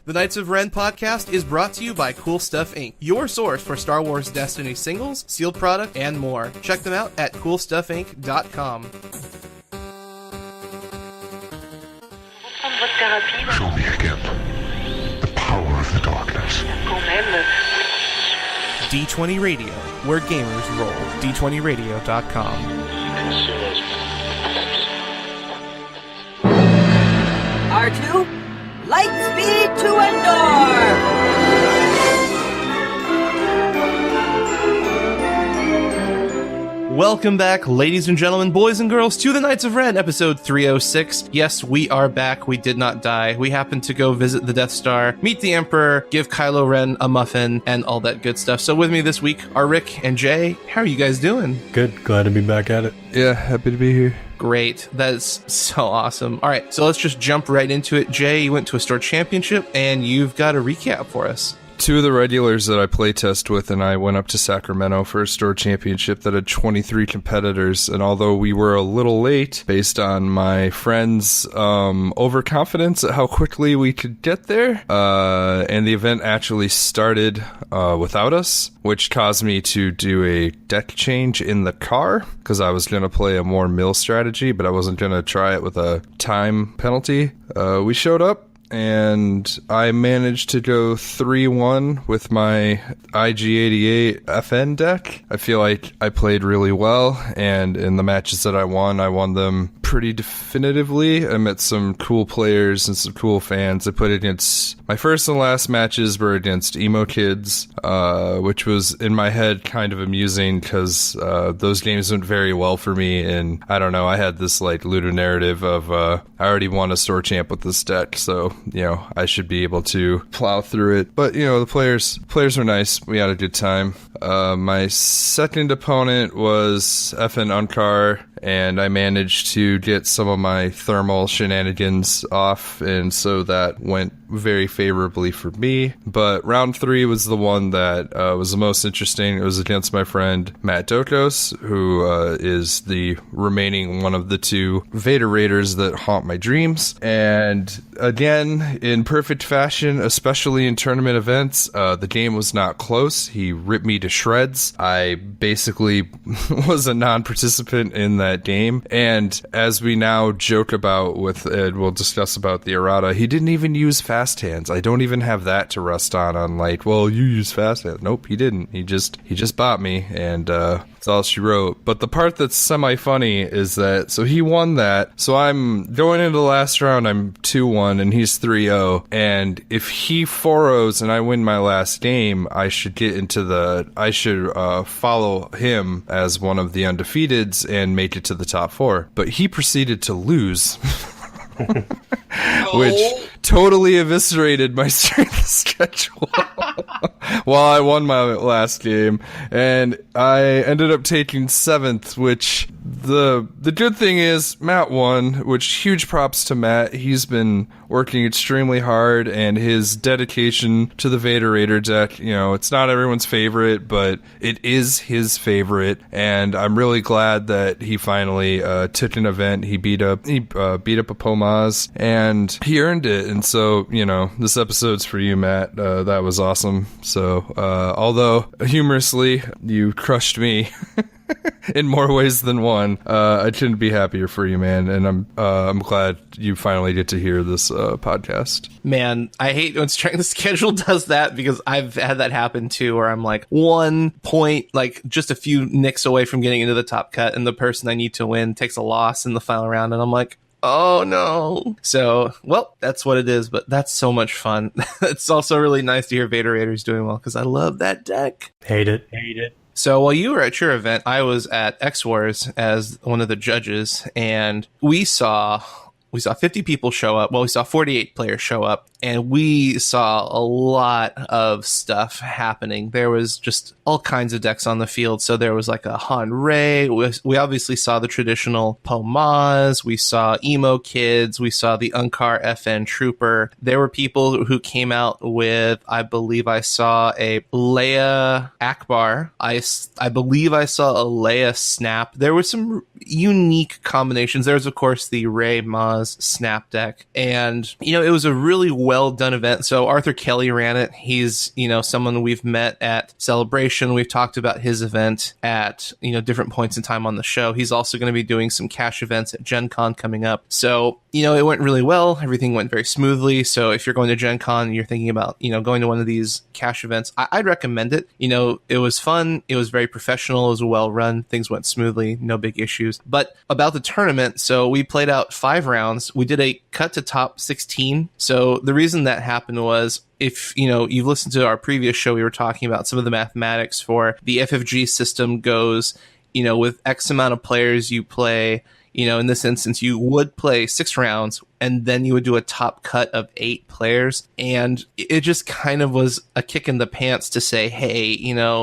The Knights of Ren podcast is brought to you by Cool Stuff Inc., your source for Star Wars Destiny singles, sealed product, and more. Check them out at coolstuffinc.com. Show me again the power of the darkness. D20 Radio, where gamers roll. D20radio.com. R2, light speed to Endor! Welcome back, ladies and gentlemen, boys and girls, to the Knights of Ren, episode 306. Yes, we are back. We did not die. We happened to go visit the Death Star, meet the Emperor, give Kylo Ren a muffin, and all that good stuff. So with me this week are Rick and Jay. How are you guys doing? Good. Glad to be back at it. Yeah, happy to be here. Great. That is so awesome. All right, so let's just jump right into it. Jay, you went to a store championship, and you've got a recap for us. Two of the regulars that I playtest with and I went up to Sacramento for a store championship that had 23 competitors, and although we were a little late based on my friend's overconfidence at how quickly we could get there, and the event actually started without us, which caused me to do a deck change in the car, because I was going to play a more mill strategy, but I wasn't going to try it with a time penalty. We showed up, and I managed to go 3-1 with my IG-88 FN deck. I feel like I played really well, and in the matches that I won them pretty definitively. I met some cool players and some cool fans. I put against... My first and last matches were against emo kids, which was, in my head, kind of amusing, because those games went very well for me, and I don't know, I had this, like, ludonarrative of, I already won a store champ with this deck, so... you know, I should be able to plow through it. But, you know, the players were nice. We had a good time. My second opponent was FN Unkar, and I managed to get some of my thermal shenanigans off, and so that went very favorably for me. But round 3 was the one that was the most interesting. It was against my friend Matt Dokos, who is the remaining one of the two Vader Raiders that haunt my dreams. And again, in perfect fashion, especially in tournament events, the game was not close. He ripped me to shreds. I basically was a non-participant in that game. And as we now joke about with Ed, we'll discuss about the errata, he didn't even use fast hands. I don't even have that to rest on like, well, you use fast hands. Nope, he didn't. He just bought me, and that's all she wrote. But the part that's semi-funny is that, so he won that, so I'm going into the last round, I'm 2-1, and he's 3-0, and if he 4-0s and I win my last game, I should follow him as one of the undefeateds and make it to the top 4. But he proceeded to lose. Which totally eviscerated my strength schedule while I won my last game, and I ended up taking 7th, which the good thing is Matt won, which huge props to Matt. He's been working extremely hard, and his dedication to the Vader Raider deck, you know, it's not everyone's favorite, but it is his favorite, and I'm really glad that he finally took an event. He beat up a Pomaz, and he earned it. And so, you know, this episode's for you, Matt. That was awesome. So, although humorously you crushed me in more ways than one, I couldn't be happier for you, man. And I'm glad you finally get to hear this podcast. Man, I hate when strength schedule does that, because I've had that happen too, where I'm like 1 point, like just a few nicks away from getting into the top cut, and the person I need to win takes a loss in the final round, and I'm like, oh no. So, well, that's what it is, but that's so much fun. It's also really nice to hear Vader Raiders doing well, because I love that deck. Hate it. So while you were at your event, I was at X Wars as one of the judges, and we saw 50 people show up. Well, we saw 48 players show up, and we saw a lot of stuff happening. There was just all kinds of decks on the field. So there was like a Han Rey. We obviously saw the traditional Pomaz. We saw emo kids. We saw the Unkar FN Trooper. There were people who came out with, I believe I saw a Leia Akbar. I believe I saw a Leia Snap. There was some unique combinations. There's, of course, the Rey Maz Snap deck. And, it was a really well done event. So Arthur Kelly ran it. He's, someone we've met at Celebration. We've talked about his event at, different points in time on the show. He's also going to be doing some cash events at Gen Con coming up. So, it went really well. Everything went very smoothly. So if you're going to Gen Con and you're thinking about, going to one of these cash events, I'd recommend it. It was fun. It was very professional. It was well run. Things went smoothly. No big issues. But about the tournament, so we played out 5 rounds. We did a cut to top 16. So the reason that happened was, if you've listened to our previous show, we were talking about some of the mathematics for the FFG system goes, with X amount of players you play. In this instance, you would play 6 rounds and then you would do a top cut of 8 players. And it just kind of was a kick in the pants to say, hey,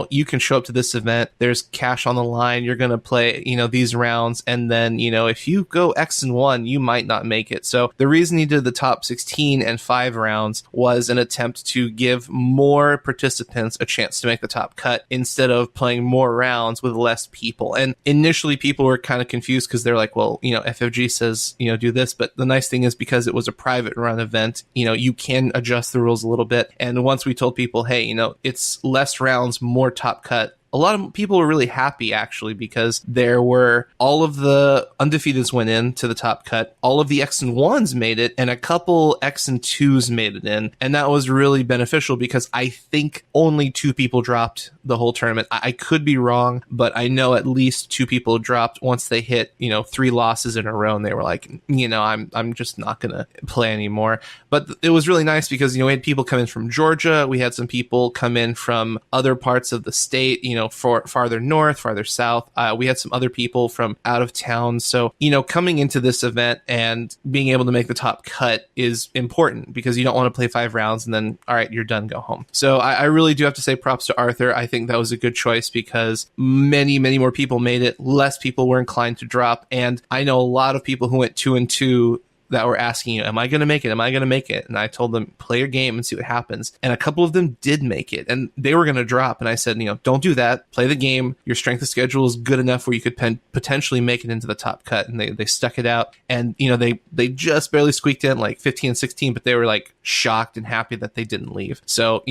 you can show up to this event. There's cash on the line. You're going to play, these rounds. And then, if you go X and 1, you might not make it. So the reason he did the top 16 and 5 rounds was an attempt to give more participants a chance to make the top cut instead of playing more rounds with less people. And initially people were kind of confused because they're like, well, FFG says, do this. But the nice thing is, because it was a private run event, you can adjust the rules a little bit. And once we told people, hey, it's less rounds, more top cut, a lot of people were really happy, actually, because there were all of the undefeateds went in to the top cut, all of the X and 1s made it, and a couple X and 2s made it in. And that was really beneficial because I think only 2 people dropped the whole tournament. I could be wrong, but I know at least 2 people dropped once they hit, 3 losses in a row, and they were like, I'm just not going to play anymore. But it was really nice because, we had people come in from Georgia. We had some people come in from other parts of the state, for farther north, farther south. We had some other people from out of town. So, coming into this event and being able to make the top cut is important because you don't want to play 5 rounds and then, all right, you're done, go home. So I really do have to say props to Arthur. I think that was a good choice because many, many more people made it. Less people were inclined to drop. And I know a lot of people who went 2 and 2 that were asking you, am I going to make it? Am I going to make it? And I told them, play your game and see what happens. And a couple of them did make it and they were going to drop. And I said, don't do that. Play the game. Your strength of schedule is good enough where you could potentially make it into the top cut. And they stuck it out. And, they just barely squeaked in like 15 and 16, but they were like shocked and happy that they didn't leave. So,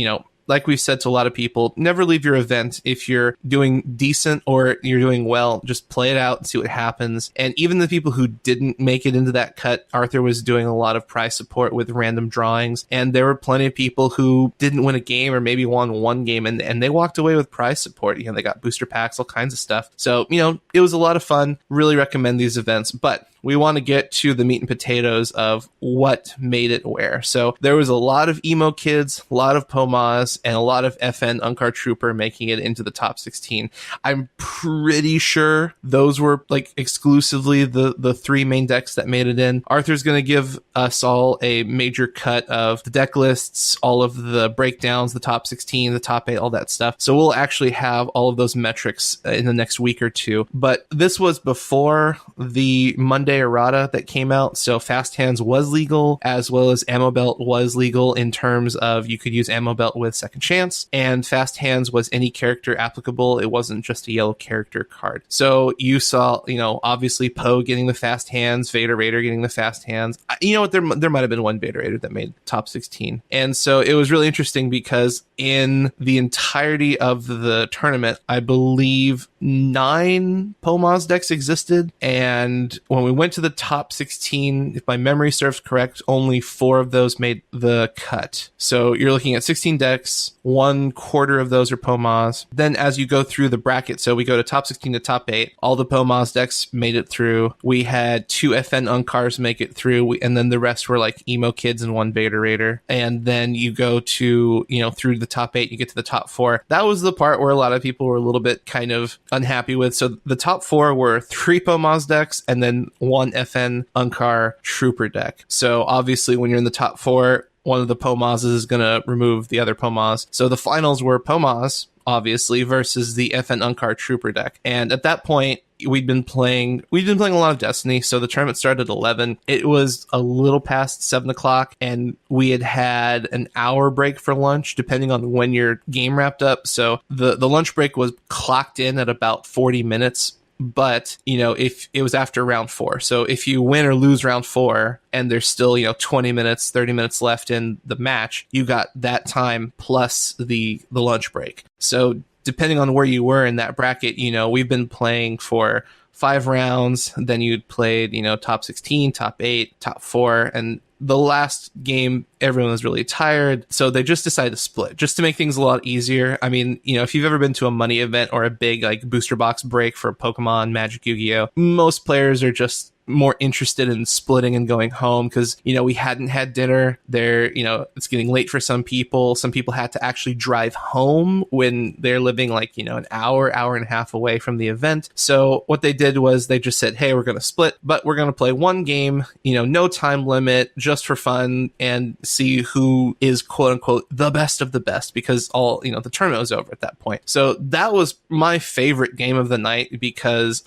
like we've said to a lot of people, never leave your event. If you're doing decent or you're doing well, just play it out and see what happens. And even the people who didn't make it into that cut, Arthur was doing a lot of prize support with random drawings. And there were plenty of people who didn't win a game or maybe won 1 game and they walked away with prize support. They got booster packs, all kinds of stuff. So, it was a lot of fun. Really recommend these events. But we want to get to the meat and potatoes of what made it where. So there was a lot of emo kids, a lot of Pomaz, and a lot of FN Unkar Trooper making it into the top 16. I'm pretty sure those were like exclusively the 3 main decks that made it in. Arthur's going to give us all a major cut of the deck lists, all of the breakdowns, the top 16, the top 8, all that stuff. So we'll actually have all of those metrics in the next week or 2. But this was before the Monday errata that came out. So Fast Hands was legal, as well as Ammo Belt was legal in terms of you could use Ammo Belt with Second Chance, and Fast Hands was any character applicable. It wasn't just a yellow character card. So you saw, obviously Poe getting the Fast Hands, Vader Raider getting the Fast Hands. You know what? There might have been one Vader Raider that made top 16. And so it was really interesting because in the entirety of the tournament, I believe 9 Pomaz decks existed. And when we went to the top 16, if my memory serves correct, only 4 of those made the cut. So you're looking at 16 decks, 1/4 of those are Pomaz. Then as you go through the bracket, so we go to top 16 to top 8, all the Pomaz decks made it through. We had 2 FN Unkars make it through, and then the rest were like emo kids and 1 Vader Raider. And then you go to, through the top 8, you get to the top 4. That was the part where a lot of people were a little bit kind of unhappy with. So the top 4 were 3 Pomaz decks and then 1 FN Unkar Trooper deck. So obviously when you're in the top 4, one of the Pomazes is going to remove the other Pomaz. So the finals were Pomaz, obviously, versus the FN Unkar Trooper deck. And at that point, we'd been playing a lot of Destiny. So the tournament started at 11. It was a little past 7 o'clock, and we had an hour break for lunch, depending on when your game wrapped up. So the lunch break was clocked in at about 40 minutes. but, if it was after round 4. So if you win or lose round 4 and there's still, 20 minutes, 30 minutes left in the match, you got that time plus the lunch break. So depending on where you were in that bracket, we've been playing for 5 rounds, then you'd played, top 16, top 8, top 4, and the last game, everyone was really tired, so they just decided to split, just to make things a lot easier. I mean, if you've ever been to a money event or a big, booster box break for Pokemon, Magic, Yu-Gi-Oh!, most players are just more interested in splitting and going home because, we hadn't had dinner there. It's getting late for some people. Some people had to actually drive home when they're living an hour and a half away from the event. So what they did was they just said, hey, we're going to split, but we're going to play one game, no time limit, just for fun, and see who is quote unquote the best of the best, because all, the tournament was over at that point. So that was my favorite game of the night because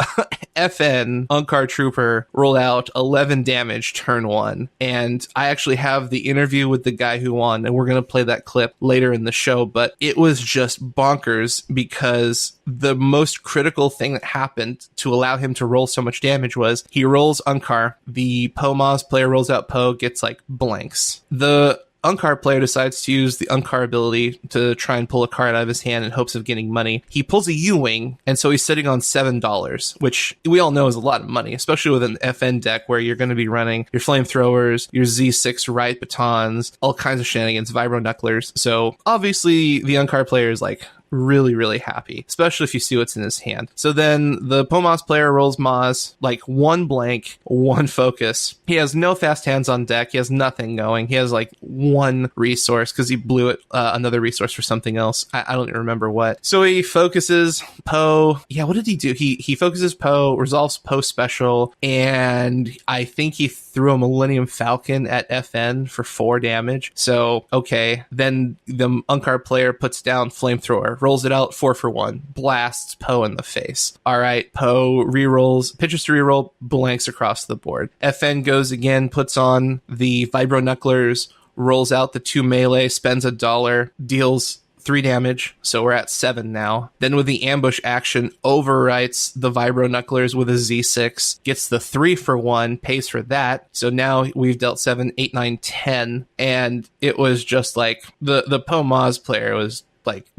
FN, Unkar Trooper, rolled out 11 damage turn 1. And I actually have the interview with the guy who won, and we're going to play that clip later in the show. But it was just bonkers because the most critical thing that happened to allow him to roll so much damage was he rolls Unkar. The Poe-Maz player rolls out Poe, gets blanks. The Unkar player decides to use the Unkar ability to try and pull a card out of his hand in hopes of getting money. He pulls a U-Wing, and so he's sitting on $7, which we all know is a lot of money, especially with an FN deck where you're going to be running your flamethrowers, your Z6 riot batons, all kinds of shenanigans, vibro knucklers. So obviously the Unkar player is really, really happy, especially if you see what's in his hand. So then the Poe-Maz player rolls Maz, 1 blank, 1 focus. He has no fast hands on deck. He has nothing going. He has 1 resource because he blew it, another resource for something else. I don't even remember what. So he focuses Poe. Yeah, what did he do? He focuses Poe, resolves Poe special, and I think he threw a Millennium Falcon at FN for 4 damage. So, okay. Then the Unkar player puts down Flamethrower, rolls it out 4 for 1, blasts Poe in the face. All right, Poe rerolls, pitches to reroll, blanks across the board. FN goes again, puts on the Vibro Knucklers, rolls out the 2 melee, spends $1, deals 3 damage, so we're at 7 now. Then with the ambush action, overwrites the Vibro Knucklers with a Z6, gets the 3 for 1, pays for that. So now we've dealt 7, 8, 9, 10, and it was just the Poe-Maz player was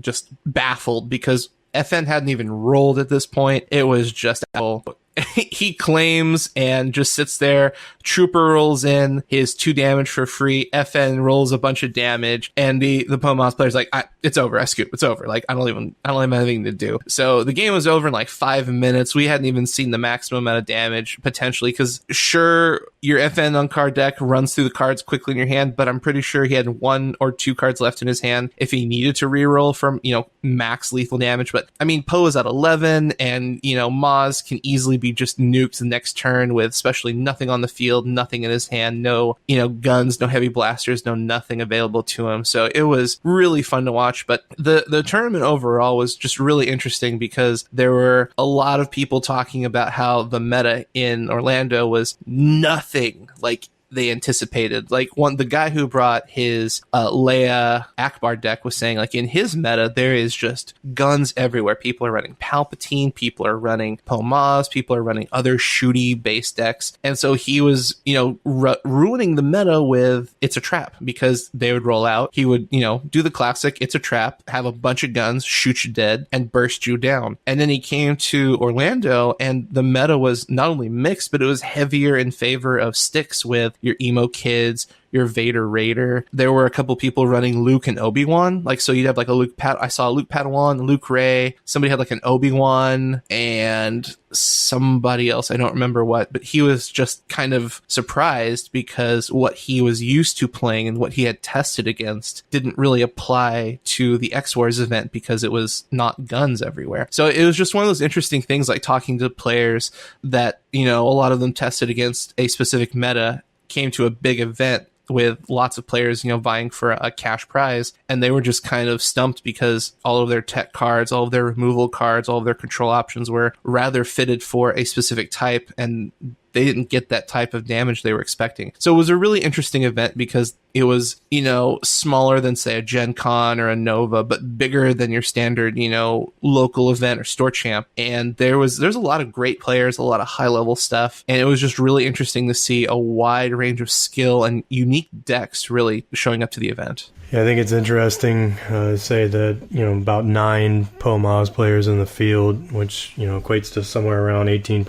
just baffled because FN hadn't even rolled at this point. It was just he claims and just sits there. Trooper rolls in his 2 damage for free. FN rolls a bunch of damage, and the Poe-Maz player's it's over. I scoop. It's over. I don't have anything to do. So the game was over in 5 minutes. We hadn't even seen the maximum amount of damage potentially, because sure, your FN Unkar deck runs through the cards quickly in your hand, but I'm pretty sure he had 1 or 2 cards left in his hand if he needed to reroll from max lethal damage. But I mean, Poe is at 11, and Maz can easily be just nuked the next turn with especially nothing on the field, nothing in his hand, no guns, no heavy blasters, no nothing available to him. So it was really fun to watch. But the tournament overall was just really interesting because there were a lot of people talking about how the meta in Orlando was nothing like they anticipated. The guy who brought his Leia Akbar deck was saying in his meta there is just guns everywhere. People are running Palpatine, people are running Poe-Maz, people are running other shooty base decks, and so he was ruining the meta with It's a Trap, because they would roll out, he would do the classic It's a Trap, have a bunch of guns, shoot you dead, and burst you down. And then he came to Orlando and the meta was not only mixed, but it was heavier in favor of sticks with your emo kids, your Vader Raider. There were a couple people running Luke and Obi-Wan. So you'd have I saw a Luke Padawan, Luke Rey, somebody had an Obi-Wan, and somebody else, I don't remember what, but he was just kind of surprised because what he was used to playing and what he had tested against didn't really apply to the X-Wars event because it was not guns everywhere. So it was just one of those interesting things, talking to players that, a lot of them tested against a specific meta, came to a big event with lots of players, vying for a cash prize, and they were just kind of stumped because all of their tech cards, all of their removal cards, all of their control options were rather fitted for a specific type, and they didn't get that type of damage they were expecting. So it was a really interesting event because It was, smaller than, say, a Gen Con or a Nova, but bigger than your standard, local event or store champ. And there's a lot of great players, a lot of high level stuff. And it was just really interesting to see a wide range of skill and unique decks really showing up to the event. Yeah, I think it's interesting to say that, about 9 POMOZ players in the field, which, equates to somewhere around 18%.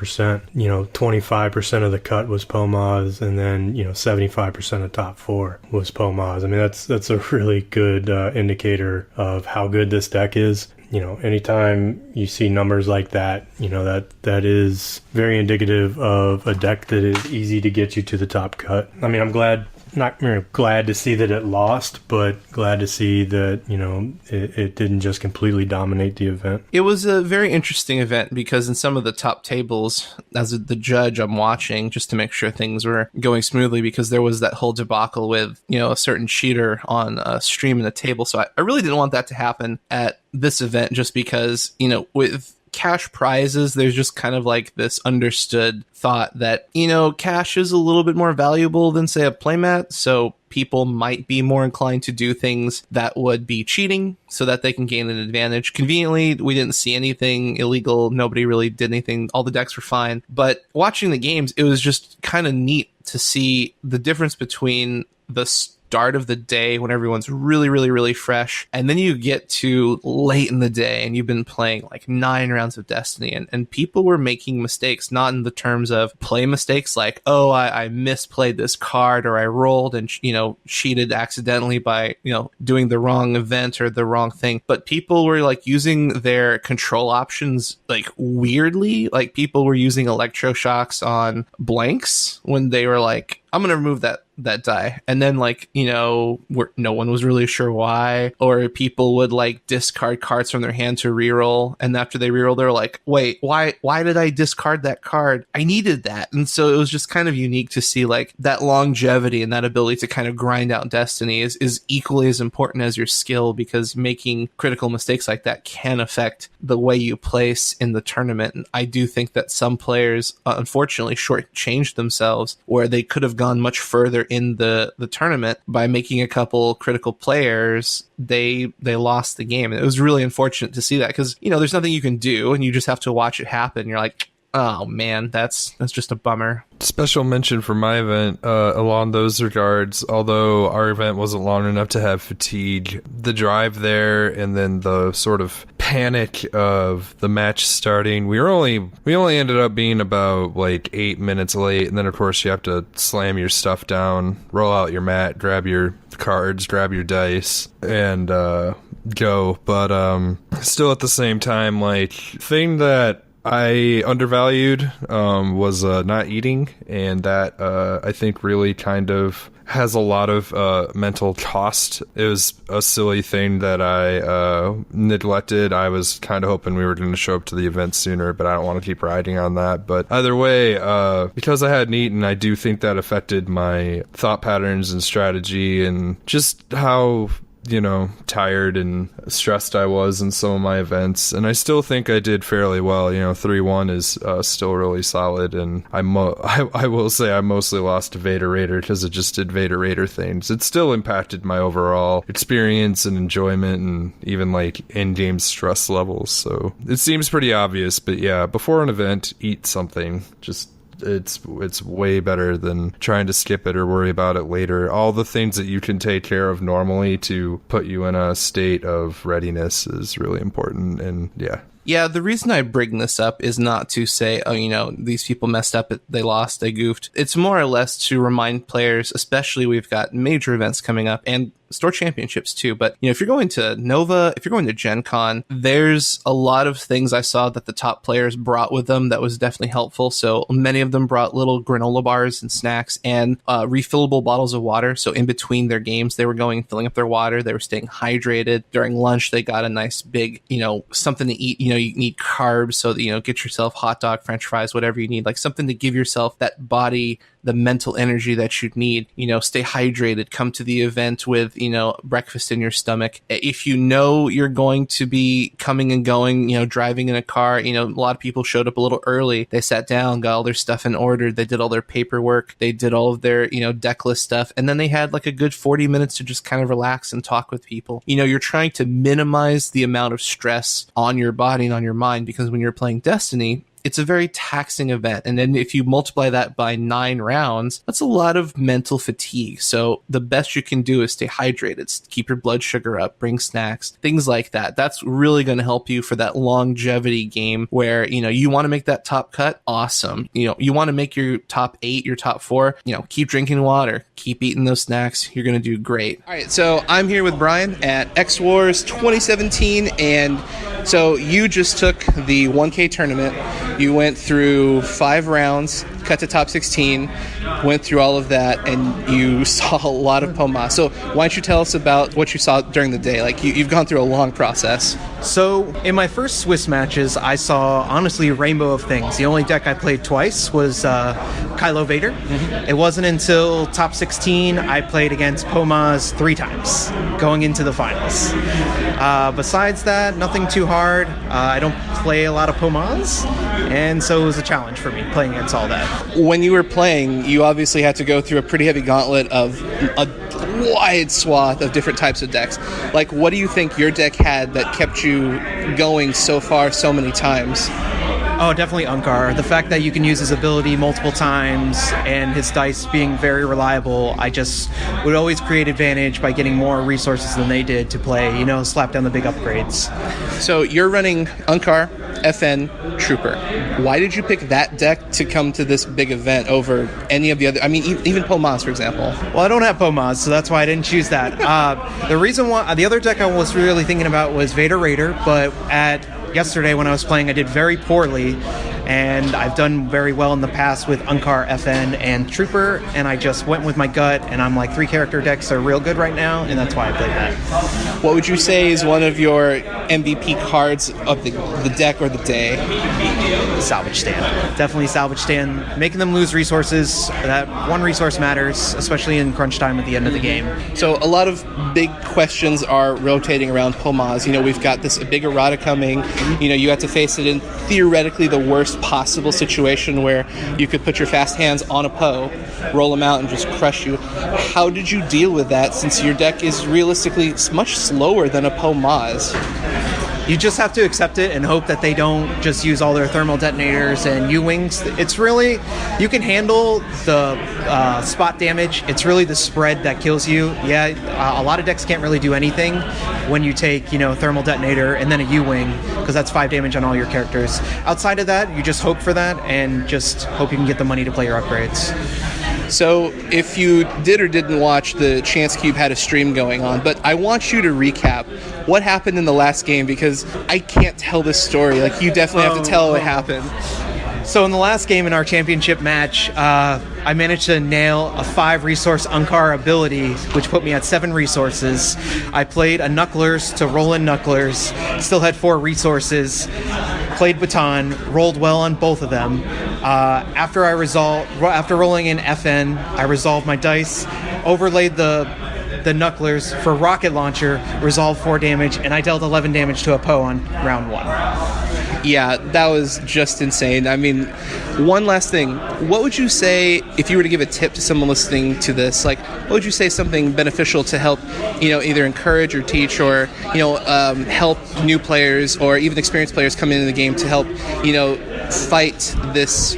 25% of the cut was POMOZ, and then, 75% of top 4 was POMOZ. I mean, that's a really good indicator of how good this deck is. Anytime you see numbers like that, that is very indicative of a deck that is easy to get you to the top cut. I mean, I'm not glad to see that it lost, but glad to see that, it didn't just completely dominate the event. It was a very interesting event because in some of the top tables, as the judge, I'm watching just to make sure things were going smoothly, because there was that whole debacle with, a certain cheater on a stream in the table. So I really didn't want that to happen at this event, just because, with cash prizes, there's just kind of like this understood thought that, cash is a little bit more valuable than, say, a playmat. So people might be more inclined to do things that would be cheating so that they can gain an advantage. Conveniently, we didn't see anything illegal. Nobody really did anything. All the decks were fine. But watching the games, it was just kind of neat to see the difference between the start of the day when everyone's really, really, really fresh, and then you get to late in the day and you've been playing like 9 rounds of Destiny, and people were making mistakes, not in the terms of play mistakes like, oh, I misplayed this card, or I rolled and cheated accidentally by doing the wrong event or the wrong thing, but people were like using their control options like weirdly. Like people were using electroshocks on blanks when they were like, I'm gonna remove that die, and then no one was really sure why. Or people would like discard cards from their hand to reroll, and after they reroll, they're like, wait, why did I discard that card? I needed that. And so it was just kind of unique to see like that longevity and that ability to kind of grind out Destiny is equally as important as your skill, because making critical mistakes like that can affect the way you place in the tournament. And I do think that some players unfortunately shortchanged themselves, where they could have gone much further in the tournament by making a couple critical players. They lost the game. And it was really unfortunate to see that, because there's nothing you can do and you just have to watch it happen. You're like, oh man, that's just a bummer. Special mention for my event along those regards, although our event wasn't long enough to have fatigue, the drive there and then the sort of panic of the match starting, we only ended up being about like 8 minutes late, and then of course you have to slam your stuff down, roll out your mat, grab your cards, grab your dice, and go. But still at the same time, like, thing that I undervalued was not eating, and that I think really kind of has a lot of mental cost. It was a silly thing that I neglected. I was kind of hoping we were going to show up to the event sooner, but I don't want to keep riding on that. But either way, because I hadn't eaten, I do think that affected my thought patterns and strategy, and just how tired and stressed I was in some of my events. And I still think I did fairly well. 3-1 is still really solid, and I will say I mostly lost to Vader Raider because it just did Vader Raider things. It still impacted my overall experience and enjoyment, and even like in-game stress levels. So it seems pretty obvious, but yeah, before an event, eat something. Just it's way better than trying to skip it or worry about it later. All the things that you can take care of normally to put you in a state of readiness is really important. And yeah, the reason I bring this up is not to say, oh, these people messed up, they lost, they goofed. It's more or less to remind players, especially we've got major events coming up and store championships too. But, if you're going to Nova, if you're going to Gen Con, there's a lot of things I saw that the top players brought with them that was definitely helpful. So many of them brought little granola bars and snacks and refillable bottles of water. So in between their games, they were going and filling up their water. They were staying hydrated. During lunch, they got a nice big, something to eat. You need carbs, so that, get yourself hot dog, French fries, whatever you need, like something to give yourself that body the mental energy that you'd need. Stay hydrated, come to the event with, breakfast in your stomach. If you know you're going to be coming and going, driving in a car, a lot of people showed up a little early. They sat down, got all their stuff in order. They did all their paperwork. They did all of their, deck list stuff. And then they had like a good 40 minutes to just kind of relax and talk with people. You're trying to minimize the amount of stress on your body and on your mind, because when you're playing Destiny, it's a very taxing event. And then if you multiply that by 9 rounds, that's a lot of mental fatigue. So the best you can do is stay hydrated, keep your blood sugar up, bring snacks, things like that. That's really going to help you for that longevity game where, you want to make that top cut. Awesome. You want to make your top 8, your top 4, keep drinking water, keep eating those snacks. You're going to do great. All right. So I'm here with Brian at X Wars 2017. And so you just took the 1K tournament. You went through 5 rounds, cut to top 16, went through all of that, and you saw a lot of Poma. So why don't you tell us about what you saw during the day? Like, you've gone through a long process. So in my first Swiss matches, I saw, honestly, a rainbow of things. The only deck I played twice was Kylo Vader. It wasn't until top 16 I played against Pomas 3 times, going into the finals. Besides that, nothing too hard. I don't play a lot of Pomas, and so it was a challenge for me playing against all that. When you were playing, you obviously had to go through a pretty heavy gauntlet of a wide swath of different types of decks. Like, what do you think your deck had that kept you going so far so many times? Oh, definitely Unkar. The fact that you can use his ability multiple times and his dice being very reliable, I just would always create advantage by getting more resources than they did to play, slap down the big upgrades. So you're running Unkar, FN, Trooper. Why did you pick that deck to come to this big event over any of the other? I mean, even Pomas, for example. Well, I don't have Pomas, so that's why I didn't choose that. The reason why the other deck I was really thinking about was Vader Raider, but yesterday when I was playing, I did very poorly, and I've done very well in the past with Unkar, FN, and Trooper, and I just went with my gut, and I'm like, 3 character decks are real good right now, and that's why I played that. What would you say is one of your MVP cards of the deck or the day? Salvage Stand. Definitely Salvage Stand. Making them lose resources. That one resource matters, especially in crunch time at the end of the game. So a lot of big questions are rotating around Pomas. We've got this big errata coming. You have to face it in theoretically the worst possible situation where you could put your fast hands on a Poe, roll them out, and just crush you. How did you deal with that, since your deck is realistically much slower than a Pomas? You just have to accept it and hope that they don't just use all their thermal detonators and U-Wings. It's really, you can handle the spot damage. It's really the spread that kills you. Yeah, a lot of decks can't really do anything when you take, thermal detonator and then a U-Wing, because that's 5 damage on all your characters. Outside of that, you just hope for that and just hope you can get the money to play your upgrades. So if you did or didn't watch, the Chance Cube had a stream going on, but I want you to recap what happened in the last game, because I can't tell this story. Like, you definitely have to tell what happened. So in the last game in our championship match, I managed to nail a 5 resource Unkar ability, which put me at 7 resources. I played a Knucklers to roll in Knucklers, still had 4 resources, played Baton, rolled well on both of them. After rolling in FN, I resolved my dice, overlaid the Knucklers for rocket launcher, resolved 4 damage, and I dealt 11 damage to a Poe on round 1. Yeah, that was just insane. I mean, one last thing. What would you say, if you were to give a tip to someone listening to this, like, what would you say something beneficial to help, either encourage or teach or, help new players or even experienced players come into the game to help, fight this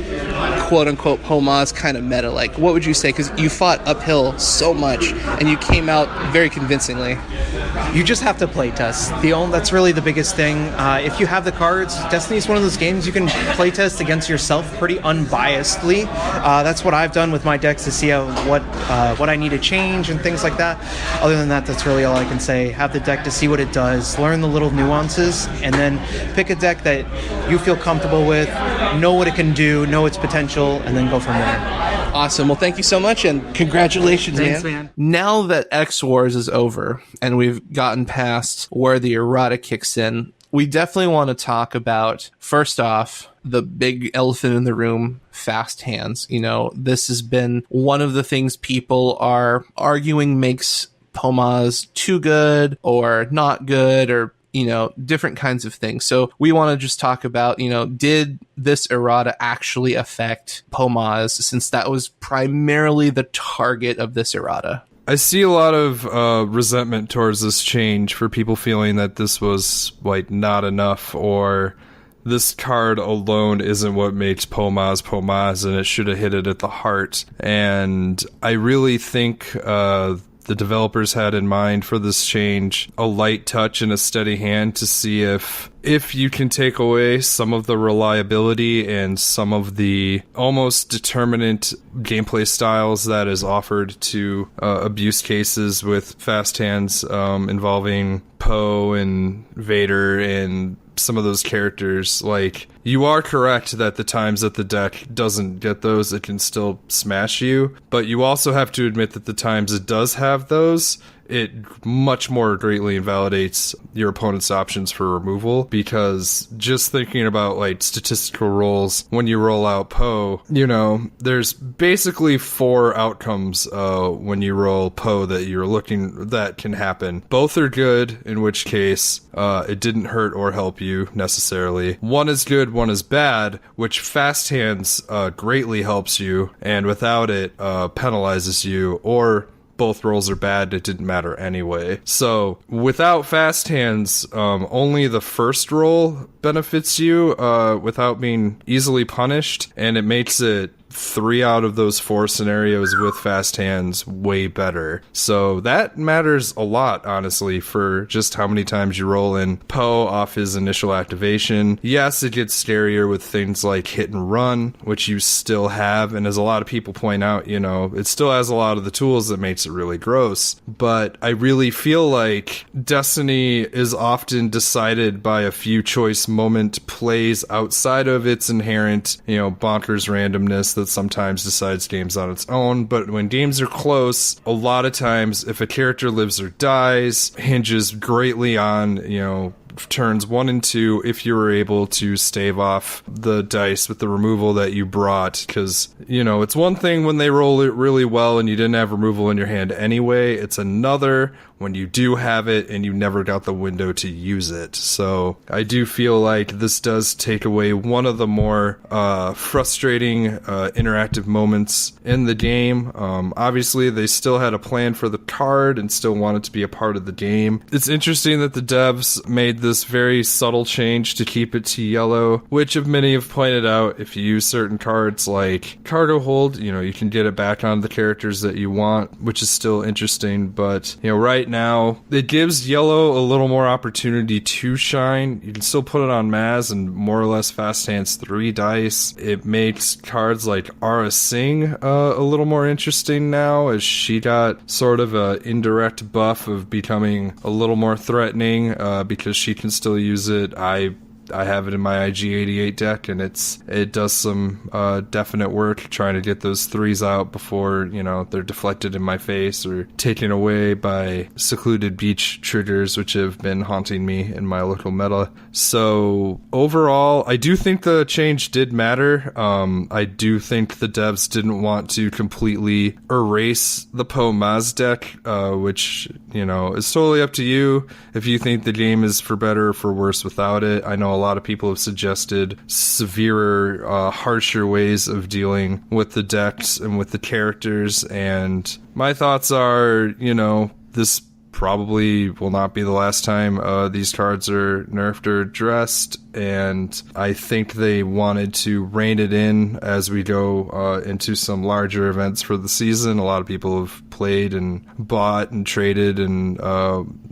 quote-unquote Pomas kind of meta? Like, what would you say? Because you fought uphill so much, and you came out very convincingly. You just have to play test. That's really the biggest thing. If you have the cards, Destiny is one of those games you can play test against yourself pretty unbiasedly. That's what I've done with my decks to see what I need to change and things like that. Other than that, that's really all I can say. Have the deck to see what it does, learn the little nuances, and then pick a deck that you feel comfortable with, know what it can do, know its potential, and then go from there. Awesome. Well, thank you so much, and congratulations, Thanks, man. Now that X Wars is over, and we've gotten past where the errata kicks in, we definitely want to talk about, first off, the big elephant in the room, fast hands. You know, this has been one of the things people are arguing makes Pomaz too good or not good, or, you know, different kinds of things. So we want to just talk about, you know, did this errata actually affect Pomaz, since that was primarily the target of this errata? I see a lot of resentment towards this change for people feeling that this was like not enough, or this card alone isn't what makes Pomaz Pomaz, and it should have hit it at the heart. And I really think the developers had in mind for this change a light touch and a steady hand to see if you can take away some of the reliability and some of the almost determinant gameplay styles that is offered to abuse cases with fast hands involving Poe and Vader and some of those characters. Like, you are correct that the times that the deck doesn't get those, it can still smash you, but you also have to admit that the times it does have those, it much more greatly invalidates your opponent's options for removal, because just thinking about like statistical rolls, when you roll out Poe, you know, there's basically 4 outcomes when you roll Poe that can happen. Both are good, in which case it didn't hurt or help you necessarily. One is good, one is bad, which fast hands greatly helps you, and without it penalizes you, or both rolls are bad, it didn't matter anyway. So without fast hands, only the first roll benefits you without being easily punished, and it makes it 3 out of those 4 scenarios with fast hands way better. So that matters a lot, honestly, for just how many times you roll in Poe off his initial activation. Yes, it gets scarier with things like hit and run, which you still have, and as a lot of people point out, you know, it still has a lot of the tools that makes it really gross. But I really feel like Destiny is often decided by a few choice moment plays outside of its inherent, you know, bonkers randomness that sometimes decides games on its own. But when games are close, a lot of times if a character lives or dies hinges greatly on, you know, turns 1 and 2 if you were able to stave off the dice with the removal that you brought. Because, you know, it's one thing when they roll it really well and you didn't have removal in your hand anyway. It's another when you do have it and you never got the window to use it. So I do feel like this does take away one of the more frustrating interactive moments in the game. Obviously, they still had a plan for the card and still wanted to be a part of the game. It's interesting that the devs made this very subtle change to keep it to yellow, which many have pointed out, if you use certain cards like Cargo Hold, you know, you can get it back on the characters that you want, which is still interesting. But, you know, right now, it gives yellow a little more opportunity to shine. You can still put it on Maz and more or less fast hands 3 dice. It makes cards like Aura Singh a little more interesting now, as she got sort of a indirect buff of becoming a little more threatening because she can still use it. I have it in my IG-88 deck, and it does some definite work trying to get those 3s out before, you know, they're deflected in my face or taken away by secluded beach triggers, which have been haunting me in my local meta. So overall, I do think the change did matter. I do think the devs didn't want to completely erase the Poe Maz deck, which, you know, is totally up to you if you think the game is for better or for worse without it. I know a lot of people have suggested severer, harsher ways of dealing with the decks and with the characters, and my thoughts are, you know, this probably will not be the last time these cards are nerfed or addressed, and I think they wanted to rein it in as we go into some larger events for the season. A lot of people have played and bought and traded and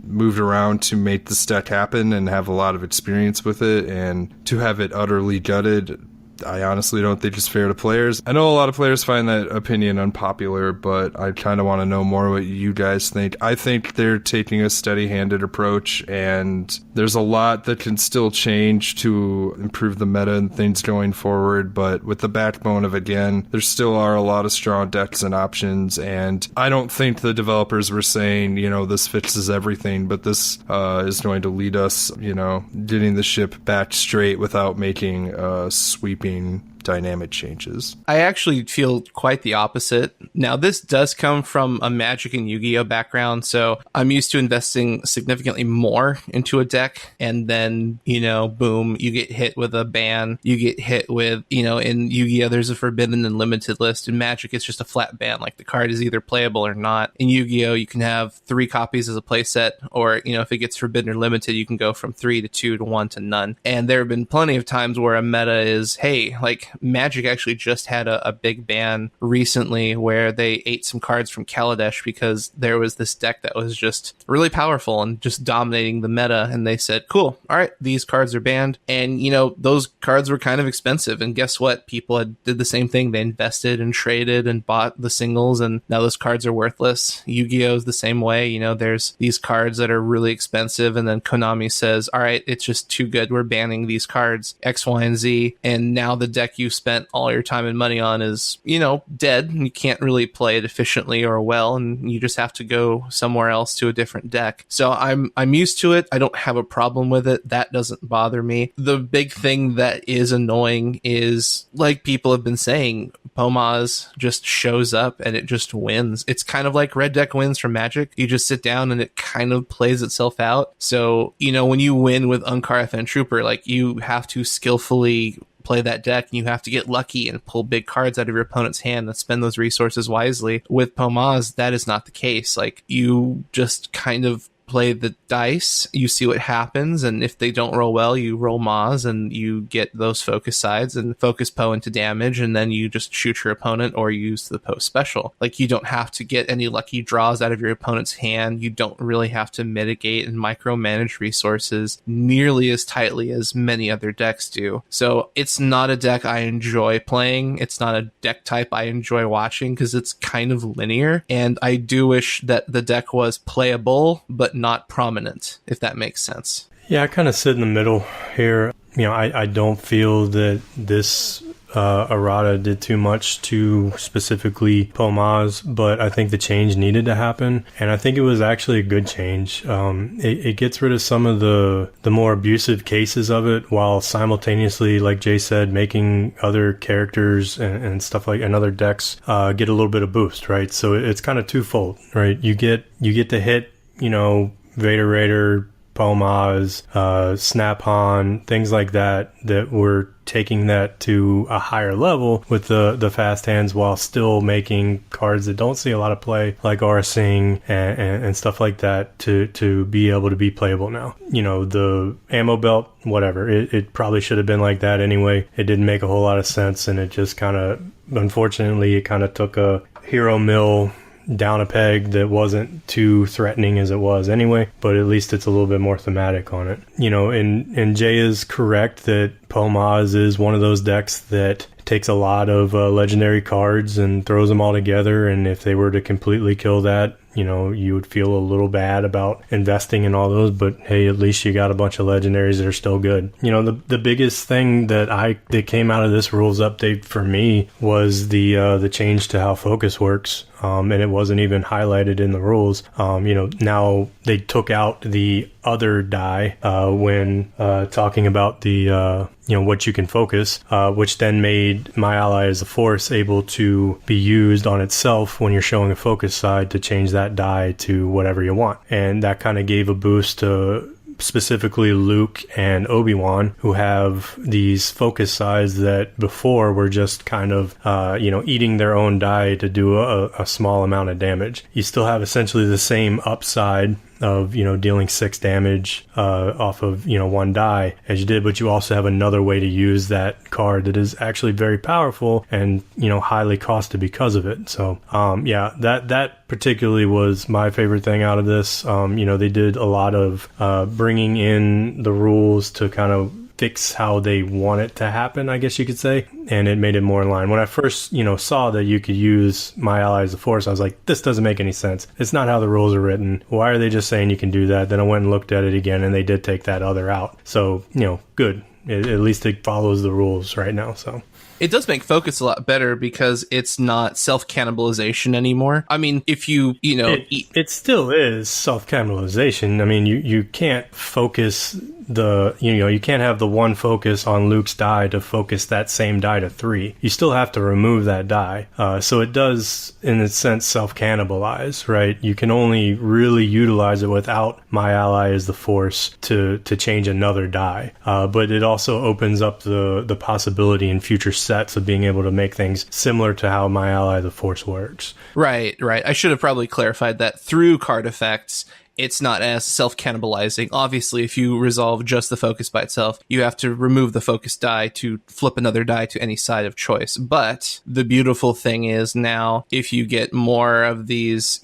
moved around to make this deck happen and have a lot of experience with it, and to have it utterly gutted I honestly don't think it's fair to players. I know a lot of players find that opinion unpopular, but I kind of want to know more what you guys think. I think they're taking a steady-handed approach, and there's a lot that can still change to improve the meta and things going forward, but with the backbone of, again, there still are a lot of strong decks and options, and I don't think the developers were saying, this fixes everything, but this is going to lead us, getting the ship back straight without making sweeping dynamic changes. I actually feel quite the opposite. Now, this does come from a Magic and Yu-Gi-Oh background, so I'm used to investing significantly more into a deck, and then, boom, you get hit with a ban. You get hit with, in Yu-Gi-Oh, there's a forbidden and limited list. In Magic, it's just a flat ban, like the card is either playable or not. In Yu-Gi-Oh, you can have 3 copies as a playset, or, if it gets forbidden or limited, you can go from 3 to 2 to 1 to none. And there have been plenty of times where a meta is, hey, like, Magic actually just had a big ban recently where they ate some cards from Kaladesh because there was this deck that was just really powerful and just dominating the meta, and they said, cool, all right, these cards are banned. And those cards were kind of expensive, and guess what, people did the same thing. They invested and traded and bought the singles, and now those cards are worthless. Yu-Gi-Oh is the same way. There's these cards that are really expensive, and then Konami says, all right, it's just too good, we're banning these cards X, Y, and Z, and now the deck you spent all your time and money on is, dead, and you can't really play it efficiently or well, and you just have to go somewhere else to a different deck. So I'm used to it. I don't have a problem with it. That doesn't bother me. The big thing that is annoying is, like people have been saying, Pomaz just shows up and it just wins. It's kind of like red deck wins from Magic. You just sit down and it kind of plays itself out. So, when you win with Unkar FN Trooper, like, you have to skillfully play that deck, and you have to get lucky and pull big cards out of your opponent's hand and spend those resources wisely. With Pomaz, that is not the case. Like, you just kind of play the dice, you see what happens, and if they don't roll well, you roll Maz and you get those focus sides and focus Poe into damage, and then you just shoot your opponent or use the Poe special. Like, you don't have to get any lucky draws out of your opponent's hand. You don't really have to mitigate and micromanage resources nearly as tightly as many other decks do. So it's not a deck I enjoy playing. It's not a deck type I enjoy watching because it's kind of linear, and I do wish that the deck was playable but not prominent, if that makes sense. Yeah, I kind of sit in the middle here. I don't feel that this errata did too much to specifically Pomaz, but I think the change needed to happen, and I think it was actually a good change. It gets rid of some of the more abusive cases of it, while simultaneously, like Jay said, making other characters and stuff like, and other decks get a little bit of boost, right? So it's kind of twofold, right? You get to hit, Vader Raider, Pomaz, Snap-on, things like that were taking that to a higher level with the fast hands, while still making cards that don't see a lot of play, like Arsing and stuff like that, to be able to be playable now. The ammo belt, whatever, it probably should have been like that anyway. It didn't make a whole lot of sense, and it just kind of, unfortunately, it kind of took a hero mill down a peg that wasn't too threatening as it was anyway, but at least it's a little bit more thematic on it. And Jay is correct that Pomaz is one of those decks that takes a lot of legendary cards and throws them all together, and if they were to completely kill that, you would feel a little bad about investing in all those, but hey, at least you got a bunch of legendaries that are still good. The biggest thing that came out of this rules update for me was the change to how focus works. And it wasn't even highlighted in the rules. Now they took out the other die when talking about the what you can focus, which then made My Ally as a Force able to be used on itself when you're showing a focus side to change that die to whatever you want. And that kind of gave a boost to specifically Luke and Obi-Wan, who have these focus sides that before were just kind of, eating their own die to do a small amount of damage. You still have essentially the same upside of, dealing 6 damage off of, one die as you did, but you also have another way to use that card that is actually very powerful and, highly costed because of it. So, that particularly was my favorite thing out of this. They did a lot of bringing in the rules to kind of fix how they want it to happen, I guess you could say, and it made it more in line. When I first, saw that you could use My Ally as the Force, I was like, this doesn't make any sense. It's not how the rules are written. Why are they just saying you can do that? Then I went and looked at it again, and they did take that other out. So, good. At least it follows the rules right now, so... It does make focus a lot better because it's not self-cannibalization anymore. I mean, if you eat... It still is self-cannibalization. I mean, you can't focus you can't have the one focus on Luke's die to focus that same die to 3. You still have to remove that die. So it does, in a sense, self-cannibalize, right? You can only really utilize it without My Ally as the Force to change another die. But it also opens up the possibility in future sets of being able to make things similar to how My Ally the Force works. Right. I should have probably clarified that through card effects, it's not as self-cannibalizing. Obviously, if you resolve just the focus by itself, you have to remove the focus die to flip another die to any side of choice. But the beautiful thing is now, if you get more of these,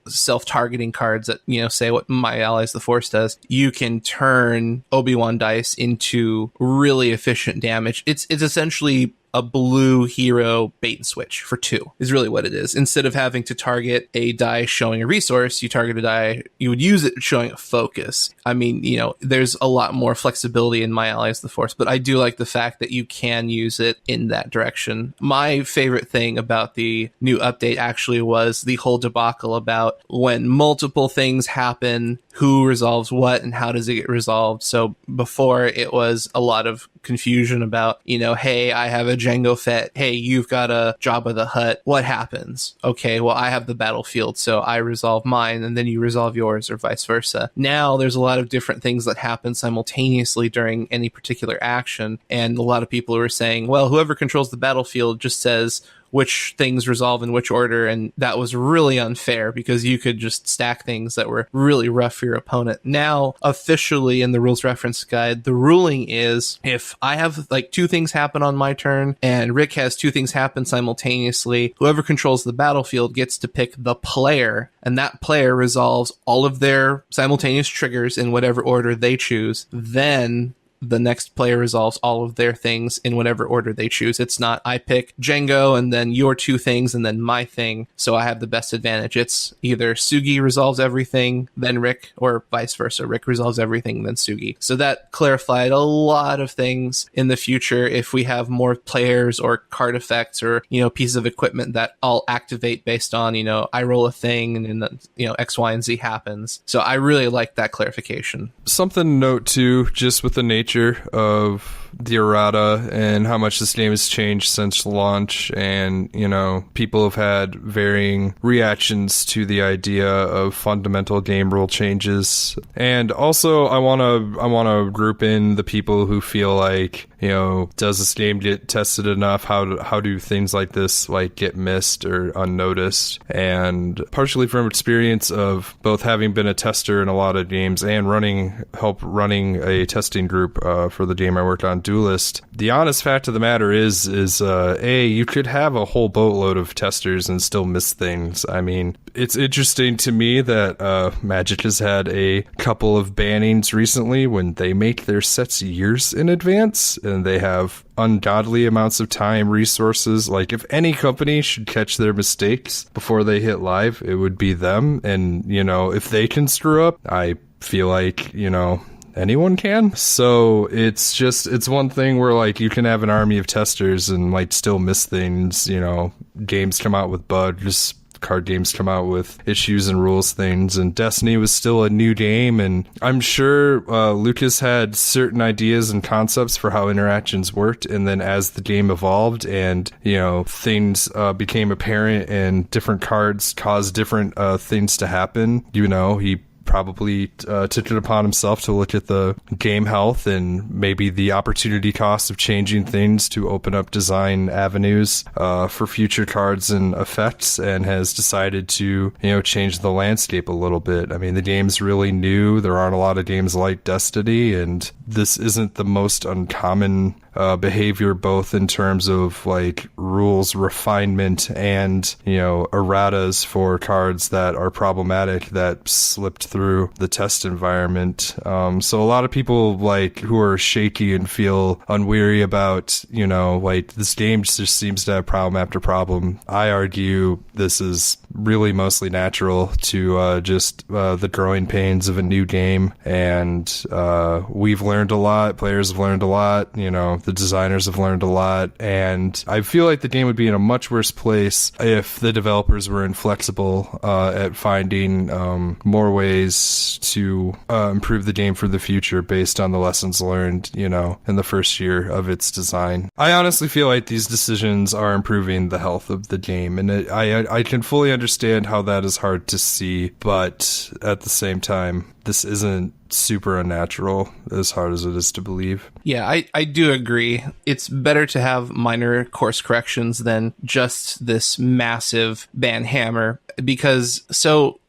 self-targeting cards that, say what My Allies the Force does, you can turn Obi-Wan dice into really efficient damage. It's essentially a blue hero bait and switch for 2 is really what it is. Instead of having to target a die showing a resource, you target a die, you would use it showing a focus. I mean, there's a lot more flexibility in My Allies the Force, but I do like the fact that you can use it in that direction. My favorite thing about the new update actually was the whole debacle about when multiple things happen, who resolves what and how does it get resolved. So before, it was a lot of confusion about, hey, I have a Jango Fett. Hey, you've got a Jabba the Hutt. What happens? Okay, well, I have the battlefield, so I resolve mine, and then you resolve yours, or vice versa. Now, there's a lot of different things that happen simultaneously during any particular action, and a lot of people are saying, well, whoever controls the battlefield just says which things resolve in which order, and that was really unfair because you could just stack things that were really rough for your opponent. Now, officially in the rules reference guide, the ruling is if I have 2 things happen on my turn and Rick has 2 things happen simultaneously, whoever controls the battlefield gets to pick the player, and that player resolves all of their simultaneous triggers in whatever order they choose. Then the next player resolves all of their things in whatever order they choose. It's not, I pick Django and then your 2 things and then my thing, so I have the best advantage. It's either Sugi resolves everything, then Rick, or vice versa. Rick resolves everything, then Sugi. So that clarified a lot of things in the future if we have more players or card effects or, pieces of equipment that all activate based on, I roll a thing and then, X, Y, and Z happens. So I really like that clarification. Something to note too, just with the nature of the errata and how much this game has changed since launch, and people have had varying reactions to the idea of fundamental game rule changes. And also I want to group in the people who feel like, does this game get tested enough? How do things like this get missed or unnoticed? And partially from experience of both having been a tester in a lot of games and help running a testing group for the game I worked on, Duelist, the honest fact of the matter is you could have a whole boatload of testers and still miss things. I mean, it's interesting to me that Magic has had a couple of bannings recently when they make their sets years in advance and they have ungodly amounts of time, resources. If any company should catch their mistakes before they hit live, it would be them. And, if they can screw up, I feel like, anyone can. So it's one thing where you can have an army of testers and still miss things. Games come out with bugs, card games come out with issues and rules things, and Destiny was still a new game, and I'm sure Lucas had certain ideas and concepts for how interactions worked, and then as the game evolved and things became apparent and different cards caused different things to happen, he probably took it upon himself to look at the game health and maybe the opportunity cost of changing things to open up design avenues for future cards and effects, and has decided to change the landscape a little bit. I mean, the game's really new. There aren't a lot of games like Destiny, and this isn't the most uncommon behavior, both in terms of rules refinement and erratas for cards that are problematic that slipped through through the test environment. So a lot of people like who are shaky and feel unweary about, you know, like this game just seems to have problem after problem. I argue this is really mostly natural to just the growing pains of a new game. And we've learned a lot. Players have learned a lot. You know, the designers have learned a lot. And I feel like the game would be in a much worse place if the developers were inflexible at finding more ways to improve the game for the future based on the lessons learned, you know, in the first year of its design. I honestly feel like these decisions are improving the health of the game, and I can fully understand how that is hard to see, but at the same time, this isn't super unnatural as hard as it is to believe. Yeah, I do agree. It's better to have minor course corrections than just this massive ban hammer, because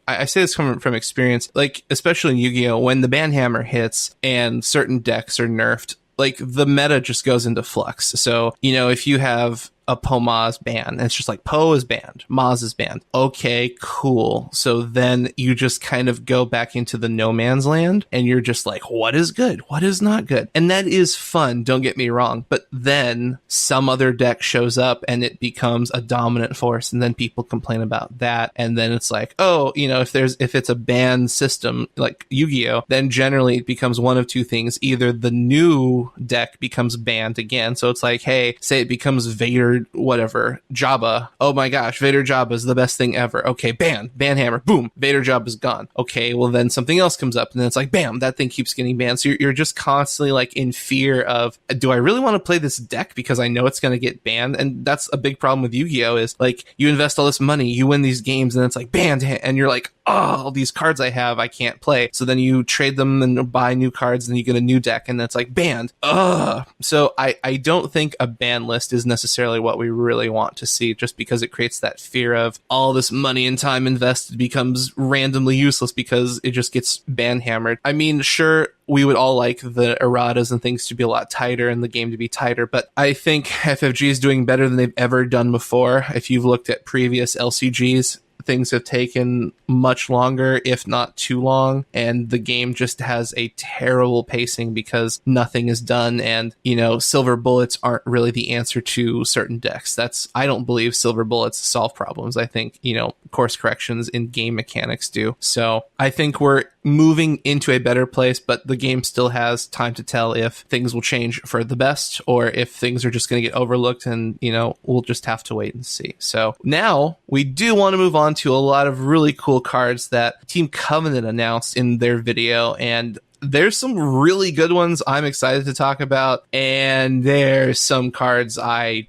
I say this from experience, like especially in Yu-Gi-Oh, when the ban hammer hits and certain decks are nerfed, like the meta just goes into flux. So, you know, if you have a Po-Maz ban, and it's just like Po is banned, Maz is banned. Okay, cool. So then you just kind of go back into the no man's land and you're just like, what is good? What is not good? And that is fun, don't get me wrong. But then some other deck shows up and it becomes a dominant force, and then people complain about that. And then it's like, oh, you know, if it's a banned system like Yu-Gi-Oh, then generally it becomes one of two things. Either the new deck becomes banned again. So it's like, hey, say it becomes Vader whatever, Jabba. Oh my gosh, Vader Jabba is the best thing ever. Okay, ban hammer, boom, Vader Jabba is gone. Okay, well then something else comes up, and then it's like, bam, that thing keeps getting banned. So you're just constantly like in fear of, do I really want to play this deck because I know it's going to get banned? And that's a big problem with Yu-Gi-Oh! Is like you invest all this money, you win these games, and it's like banned, and you're like, oh, all these cards I have, I can't play. So then you trade them and buy new cards, and you get a new deck, and it's like banned. Ugh. So I don't think a ban list is necessarily what we really want to see, just because it creates that fear of all this money and time invested becomes randomly useless because it just gets ban hammered. I mean, sure, we would all like the erratas and things to be a lot tighter and the game to be tighter, but I think FFG is doing better than they've ever done before. If you've looked at previous LCGs, things have taken much longer, if not too long, and the game just has a terrible pacing because nothing is done, and, you know, silver bullets aren't really the answer to certain decks. I don't believe silver bullets solve problems. I think, you know, course corrections in game mechanics do. So I think we're moving into a better place, but the game still has time to tell if things will change for the best or if things are just going to get overlooked, and, you know, we'll just have to wait and see. So now we do want to move on to a lot of really cool cards that Team Covenant announced in their video, and there's some really good ones I'm excited to talk about, and there's some cards I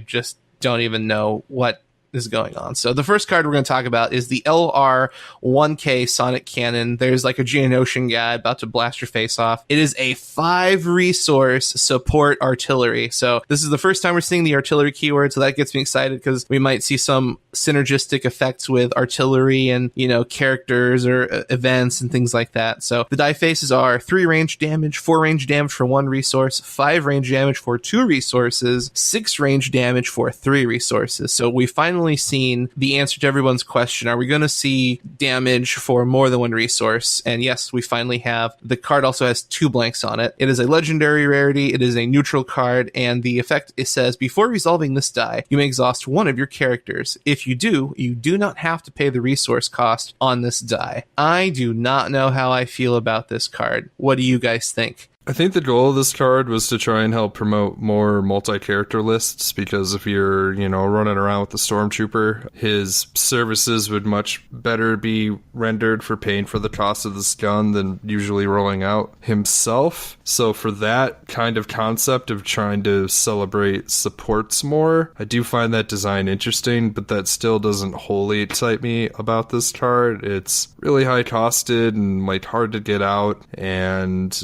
just don't even know what is going on. So the first card we're going to talk about is the LR1K Sonic Cannon. There's like a Geonosian guy about to blast your face off. It is a 5-resource support artillery. So this is the first time we're seeing the artillery keyword, so that gets me excited because we might see some synergistic effects with artillery and, you know, characters or events and things like that. So the die faces are 3 range damage, 4 range damage for 1 resource, 5 range damage for 2 resources, 6 range damage for 3 resources. So we finally seen the answer to everyone's question. Are we going to see damage for more than 1 resource? And yes, we finally have. The card also has 2 blanks on it. It is a legendary rarity. It is a neutral card, and the effect, it says, before resolving this die, you may exhaust 1 of your characters. If you do not have to pay the resource cost on this die. I do not know how I feel about this card. What do you guys think? I think the goal of this card was to try and help promote more multi-character lists, because if you're, you know, running around with the Stormtrooper, his services would much better be rendered for paying for the cost of this gun than usually rolling out himself. So for that kind of concept of trying to celebrate supports more, I do find that design interesting, but that still doesn't wholly excite me about this card. It's really high costed and like hard to get out, and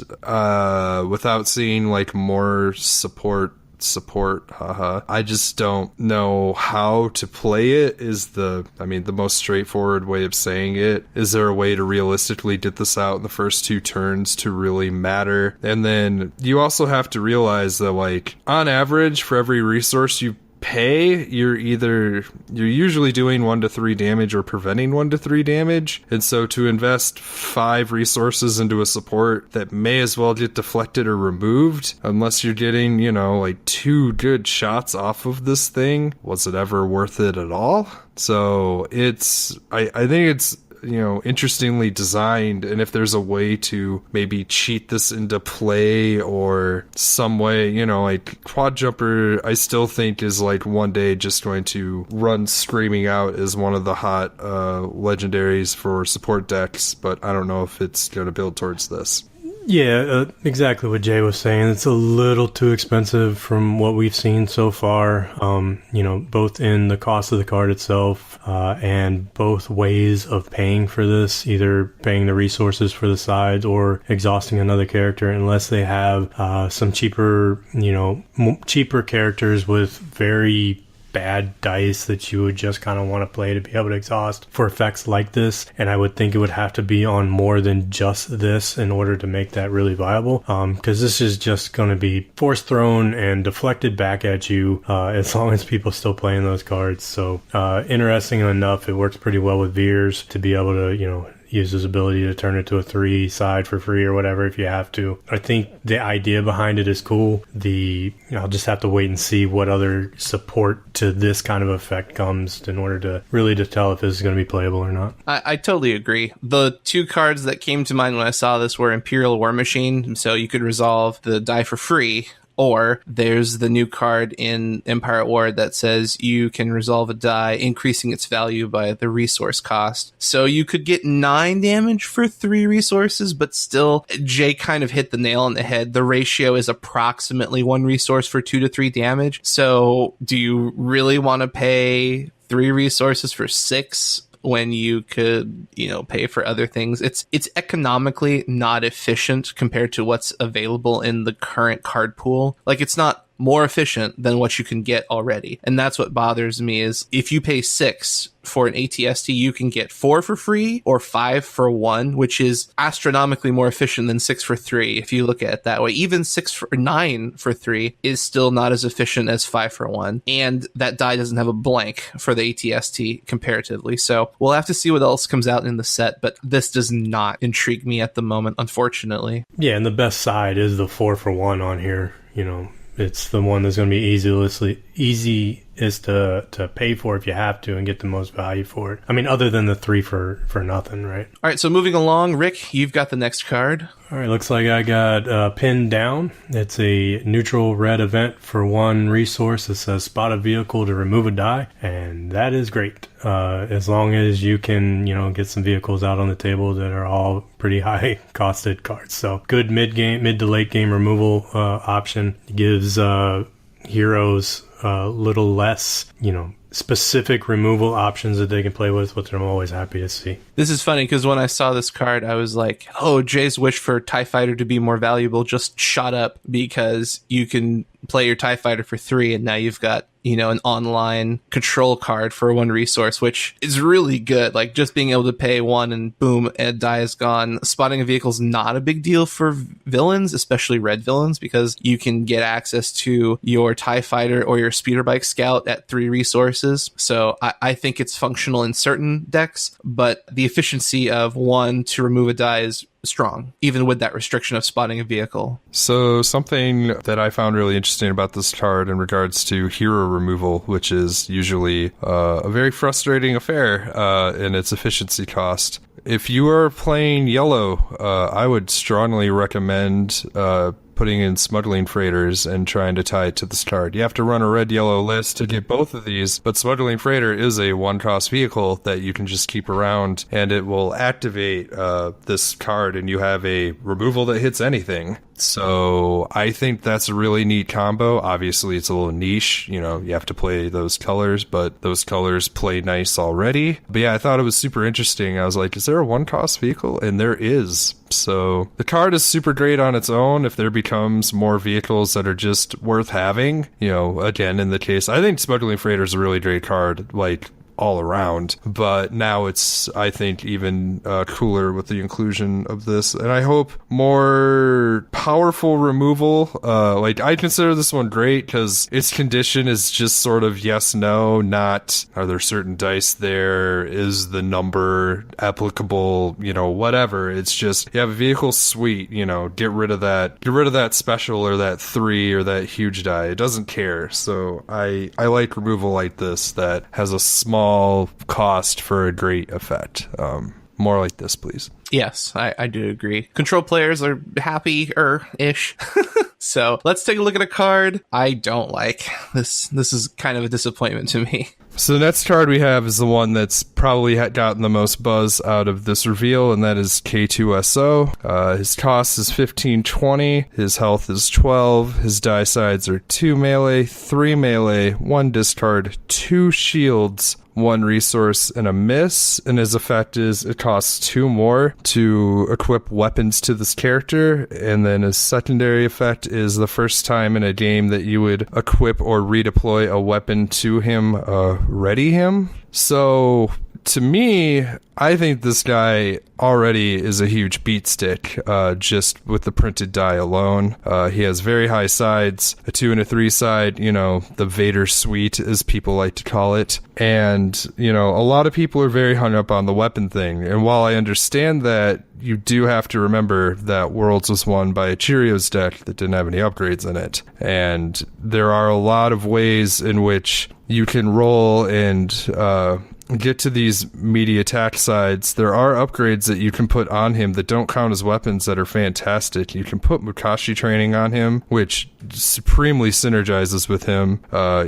without seeing like more support, I just don't know how to play it is the most straightforward way of saying it. Is there a way to realistically get this out in the first 2 turns to really matter? And then you also have to realize that, like, on average, for every resource you pay, you're usually doing 1 to 3 damage or preventing 1 to 3 damage. And so to invest 5 resources into a support that may as well get deflected or removed, unless you're getting, like 2 good shots off of this thing, was it ever worth it at all? So I think it's, interestingly designed, and if there's a way to maybe cheat this into play or some way, like Quad Jumper, I still think is like one day just going to run screaming out as one of the hot legendaries for support decks, but I don't know if it's going to build towards this. Yeah, exactly what Jay was saying. It's a little too expensive from what we've seen so far, both in the cost of the card itself and both ways of paying for this, either paying the resources for the sides or exhausting another character, unless they have some cheaper characters with very bad dice that you would just kind of want to play to be able to exhaust for effects like this. And I would think it would have to be on more than just this in order to make that really viable, because this is just going to be force thrown and deflected back at you as long as people still playing those cards. So interesting enough, it works pretty well with Veers to be able to use his ability to turn it to a 3 side for free or whatever if you have to. I think the idea behind it is cool. I'll just have to wait and see what other support to this kind of effect comes in order to tell if this is going to be playable or not. I totally agree. The 2 cards that came to mind when I saw this were Imperial War Machine, so you could resolve the die for free. Or there's the new card in Empire at War that says you can resolve a die, increasing its value by the resource cost. So you could get 9 damage for 3 resources, but still, Jay kind of hit the nail on the head. The ratio is approximately 1 resource for 2 to 3 damage. So do you really want to pay 3 resources for 6? When you could, pay for other things? It's economically not efficient compared to what's available in the current card pool. Like, it's not more efficient than what you can get already. And that's what bothers me is if you pay 6 for an ATST, you can get 4 for free or 5 for 1, which is astronomically more efficient than 6 for 3. If you look at it that way, even 9 for 3 is still not as efficient as 5 for 1. And that die doesn't have a blank for the ATST comparatively. So we'll have to see what else comes out in the set, but this does not intrigue me at the moment, unfortunately. Yeah, and the best side is the 4 for 1 on here. It's the one that's going to be easiest to pay for if you have to and get the most value for it. I mean, other than the 3 for nothing, right? All right, so moving along, Rick, you've got the next card. All right, looks like I got Pinned Down. It's a neutral red event for 1 resource that says spot a vehicle to remove a die, and that is great. As long as you can, get some vehicles out on the table that are all pretty high costed cards. So good mid to late game removal option. Gives heroes a little less, specific removal options that they can play with, which I'm always happy to see. This is funny because when I saw this card, I was like, oh, Jay's wish for TIE Fighter to be more valuable just shot up because you can play your TIE Fighter for 3 and now you've got an online control card for 1 resource, which is really good. Like, just being able to pay 1 and boom, a die is gone. Spotting a vehicle is not a big deal for villains, especially red villains, because you can get access to your TIE Fighter or your speeder bike scout at 3 resources. So I think it's functional in certain decks, but the efficiency of 1 to remove a die is strong, even with that restriction of spotting a vehicle. So something that I found really interesting about this card in regards to hero removal, which is usually a very frustrating affair in its efficiency cost. If you are playing yellow, I would strongly recommend putting in smuggling freighters and trying to tie it to this card. You have to run a red-yellow list to get both of these, but smuggling freighter is a 1-cost vehicle that you can just keep around, and it will activate this card, and you have a removal that hits anything. So I think that's a really neat combo. Obviously, it's a little niche. You have to play those colors, but those colors play nice already. But yeah, I thought it was super interesting. I was like, is there a 1-cost vehicle? And there is. So the card is super great on its own. If there becomes more vehicles that are just worth having, again, in the case, I think Smuggling Freighter is a really great card. Like, all around. But now it's, I think, even cooler with the inclusion of this. And I hope more powerful removal. Like, I consider this one great because its condition is just sort of yes, no, not are there certain dice there, is the number applicable, whatever. It's just, you have a vehicle, sweet, get rid of that special or that 3 or that huge die. It doesn't care. So I like removal like this that has a small cost for a great effect. More like this, please. Yes, I do agree. Control players are happier-ish. So let's take a look at a card I don't like. This is kind of a disappointment to me. So the next card we have is the one that's probably gotten the most buzz out of this reveal, and that is K2SO. His cost is 1520. His health is 12. His die sides are 2 melee, 3 melee, 1 discard, 2 shields, 1 resource, and a miss. And his effect is it costs 2 more to equip weapons to this character. And then his secondary effect is the first time in a game that you would equip or redeploy a weapon to him, ready him. So to me, I think this guy already is a huge beat stick, just with the printed die alone. He has very high sides, a 2 and a 3 side, the Vader suite, as people like to call it. And, a lot of people are very hung up on the weapon thing. And while I understand that, you do have to remember that Worlds was won by a Cheerios deck that didn't have any upgrades in it. And there are a lot of ways in which you can roll and get to these meaty attack sides. There are upgrades that you can put on him that don't count as weapons that are fantastic. You can put Mukashi training on him, which supremely synergizes with him.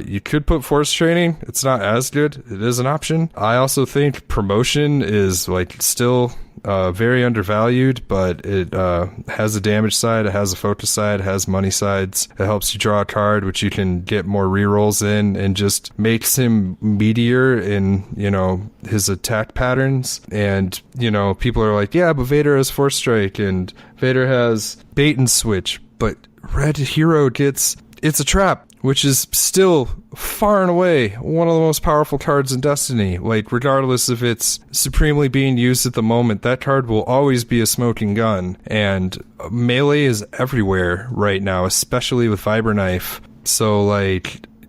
You could put force training. It's not as good. It is an option. I also think promotion is still very undervalued, but it has a damage side, it has a focus side, it has money sides. It helps you draw a card, which you can get more rerolls in, and just makes him meatier in, his attack patterns. And, people are like, yeah, but Vader has Force Strike, and Vader has Bait and Switch, but Red Hero it's a trap, which is still far and away one of the most powerful cards in Destiny. Regardless if it's supremely being used at the moment, that card will always be a smoking gun. And melee is everywhere right now, especially with Viber Knife. So,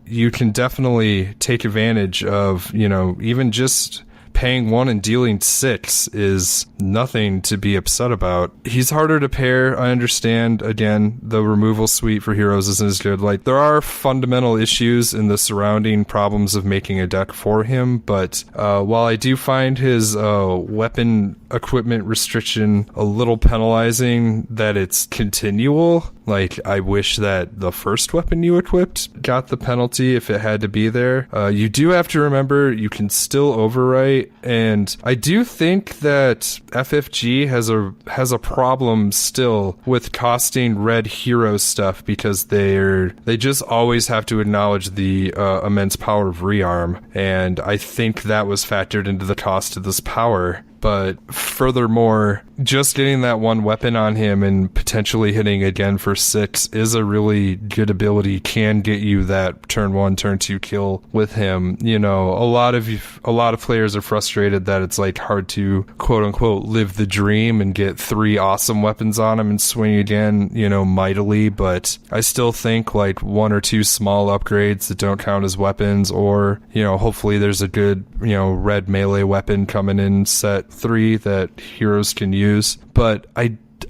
you can definitely take advantage of, even just paying 1 and dealing 6 is nothing to be upset about. He's harder to pair, I understand. Again, the removal suite for heroes isn't as good. There are fundamental issues in the surrounding problems of making a deck for him, but while I do find his weapon equipment restriction a little penalizing that it's continual, I wish that the first weapon you equipped got the penalty if it had to be there. You do have to remember you can still overwrite, and I do think that FFG has a problem still with costing red hero stuff, because they just always have to acknowledge the immense power of rearm, and I think that was factored into the cost of this power. But furthermore, just getting that 1 weapon on him and potentially hitting again for 6 is a really good ability, can get you that turn 1, turn 2 kill with him. A lot of players are frustrated that it's hard to quote unquote live the dream and get 3 awesome weapons on him and swing again, mightily. But I still think 1 or 2 small upgrades that don't count as weapons, or, hopefully there's a good, red melee weapon coming in set 3 that heroes can use. But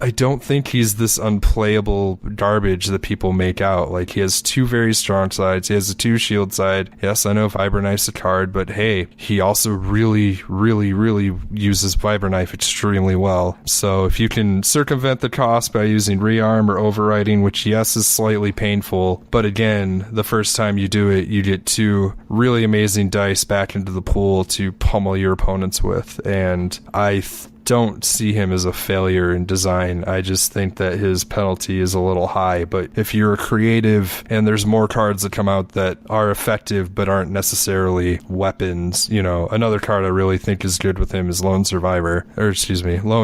I don't think he's this unplayable garbage that people make out. He has 2 very strong sides. He has a 2 shield side. Yes, I know Viber Knife's a card, but hey, he also really, really, really uses Viber Knife extremely well. So if you can circumvent the cost by using rearm or overriding, which yes is slightly painful, but again, the first time you do it, you get 2 really amazing dice back into the pool to pummel your opponents with. And I don't see him as a failure in design. I just think that his penalty is a little high. But if you're creative and there's more cards that come out that are effective but aren't necessarily weapons, another card I really think is good with him is Lone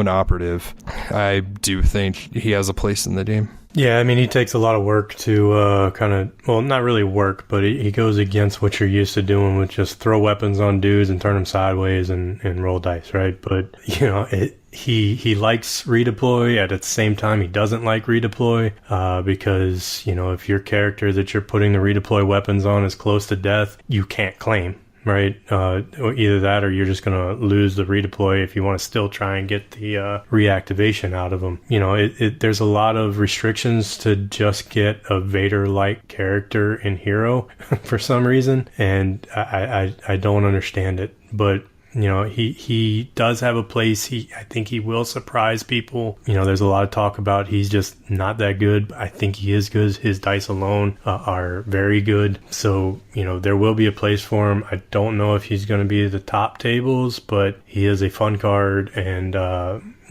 Operative. I do think he has a place in the game. Yeah, I mean, he takes a lot of work to kind of, well, not really work, but he goes against what you're used to doing, with just throw weapons on dudes and turn them sideways and roll dice, right? But, you know, he likes redeploy. At the same time, he doesn't like redeploy because, you know, if your character that you're putting the redeploy weapons on is close to death, you can't claim. Right, either that or you're just gonna lose the redeploy if you want to still try and get the reactivation out of them. You know, there's a lot of restrictions to just get a Vader-like character in Hero for some reason, and I don't understand it. But you know, he does have a place. I think he will surprise people. You know, there's a lot of talk about he's just not that good. I think he is good. His dice alone are very good. So, you know, there will be a place for him. I don't know if he's going to be the top tables, but he is a fun card, and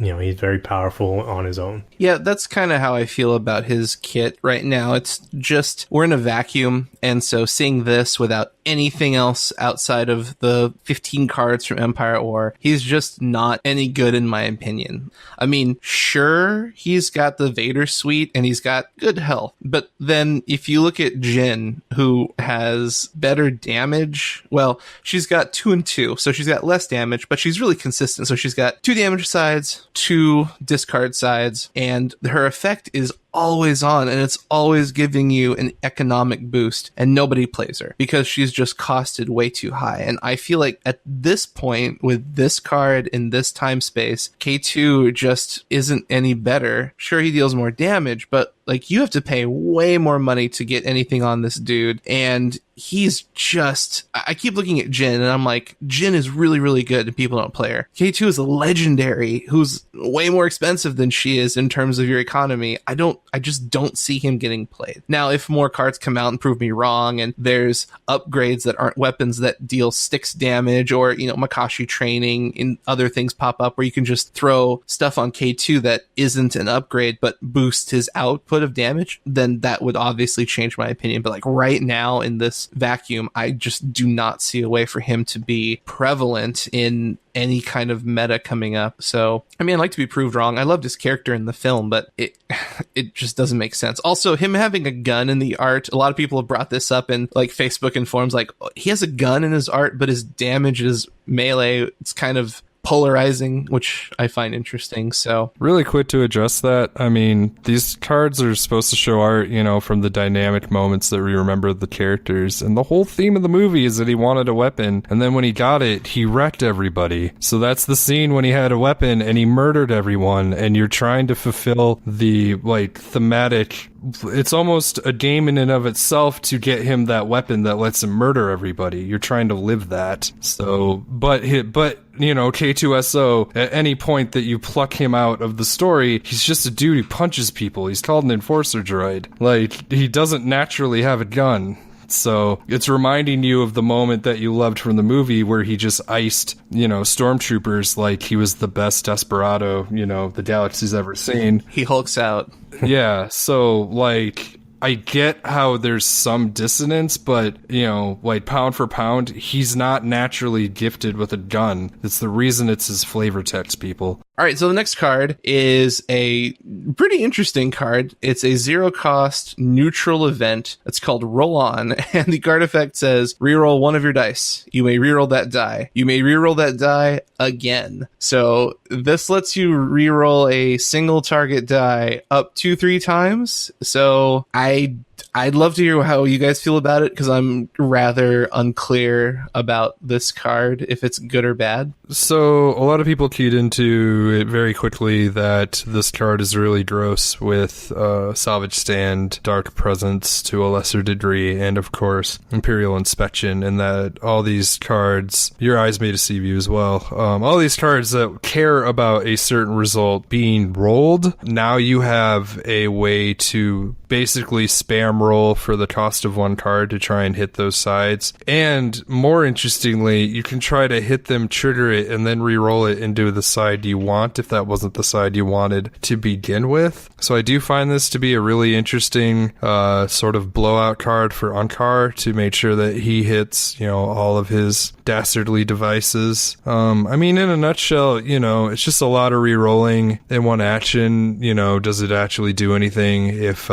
you know, he's very powerful on his own. Yeah, that's kind of how I feel about his kit right now. It's just, we're in a vacuum, and so seeing this without anything else outside of the 15 cards from Empire at War, he's just not any good in my opinion. I mean, sure, he's got the Vader suite and he's got good health, but then if you look at Jyn, who has better damage, well, she's got 2 and 2, so she's got less damage, but she's really consistent. So she's got 2 damage sides, 2 discard sides, and her effect is always on, and it's always giving you an economic boost, and nobody plays her because she's just costed way too high. And I feel like at this point, with this card in this time space, K2 just isn't any better. Sure, he deals more damage, but like, you have to pay way more money to get anything on this dude, and he's just, I keep looking at Jyn and I'm like, Jyn is really, really good and people don't play her. K2 is a legendary who's way more expensive than she is in terms of your economy. I just don't see him getting played. Now, if more cards come out and prove me wrong, and there's upgrades that aren't weapons that deal sticks damage, or, you know, Makashi training and other things pop up where you can just throw stuff on K2 that isn't an upgrade but boosts his output of damage, then that would obviously change my opinion. But like right now in this vacuum, I just do not see a way for him to be prevalent in any kind of meta coming up. So, I mean, I'd like to be proved wrong. I loved his character in the film, but it just doesn't make sense. Also, him having a gun in the art, a lot of people have brought this up in like Facebook and forums, like, he has a gun in his art, but his damage is melee. It's kind of polarizing, which I find interesting. So really quick to address that, I mean, these cards are supposed to show art, you know, from the dynamic moments that we remember the characters, and the whole theme of the movie is that he wanted a weapon, and then when he got it, he wrecked everybody. So that's the scene when he had a weapon and he murdered everyone, and you're trying to fulfill the like thematic, it's almost a game in and of itself to get him that weapon that lets him murder everybody. You're trying to live that. So, but you know, K2SO, at any point that you pluck him out of the story, he's just a dude who punches people. He's called an enforcer droid. Like, he doesn't naturally have a gun. So it's reminding you of the moment that you loved from the movie where he just iced, you know, stormtroopers like he was the best desperado, you know, the galaxy's ever seen. He hulks out. Yeah, so, like, I get how there's some dissonance, but, you know, like, pound for pound, he's not naturally gifted with a gun. It's the reason it's his flavor text, people. All right, so the next card is a pretty interesting card. It's a zero-cost neutral event. It's called Roll On, and the card effect says, reroll one of your dice. You may reroll that die. You may reroll that die again. So this lets you reroll a single target die up to 3 times. So I'd love to hear how you guys feel about it, because I'm rather unclear about this card, if it's good or bad. So a lot of people keyed into it very quickly that this card is really gross with Salvage Stand, Dark Presence to a lesser degree, and of course Imperial Inspection, and that all these cards, your eyes may deceive you as well, all these cards that care about a certain result being rolled, now you have a way to basically spam roll for the cost of one card to try and hit those sides. And more interestingly, you can try to hit them, trigger it, and then re-roll it into the side you want if that wasn't the side you wanted to begin with. So I do find this to be a really interesting sort of blowout card for Unkar to make sure that he hits, all of his dastardly devices. I mean, in a nutshell, it's just a lot of re-rolling in one action. Does it actually do anything if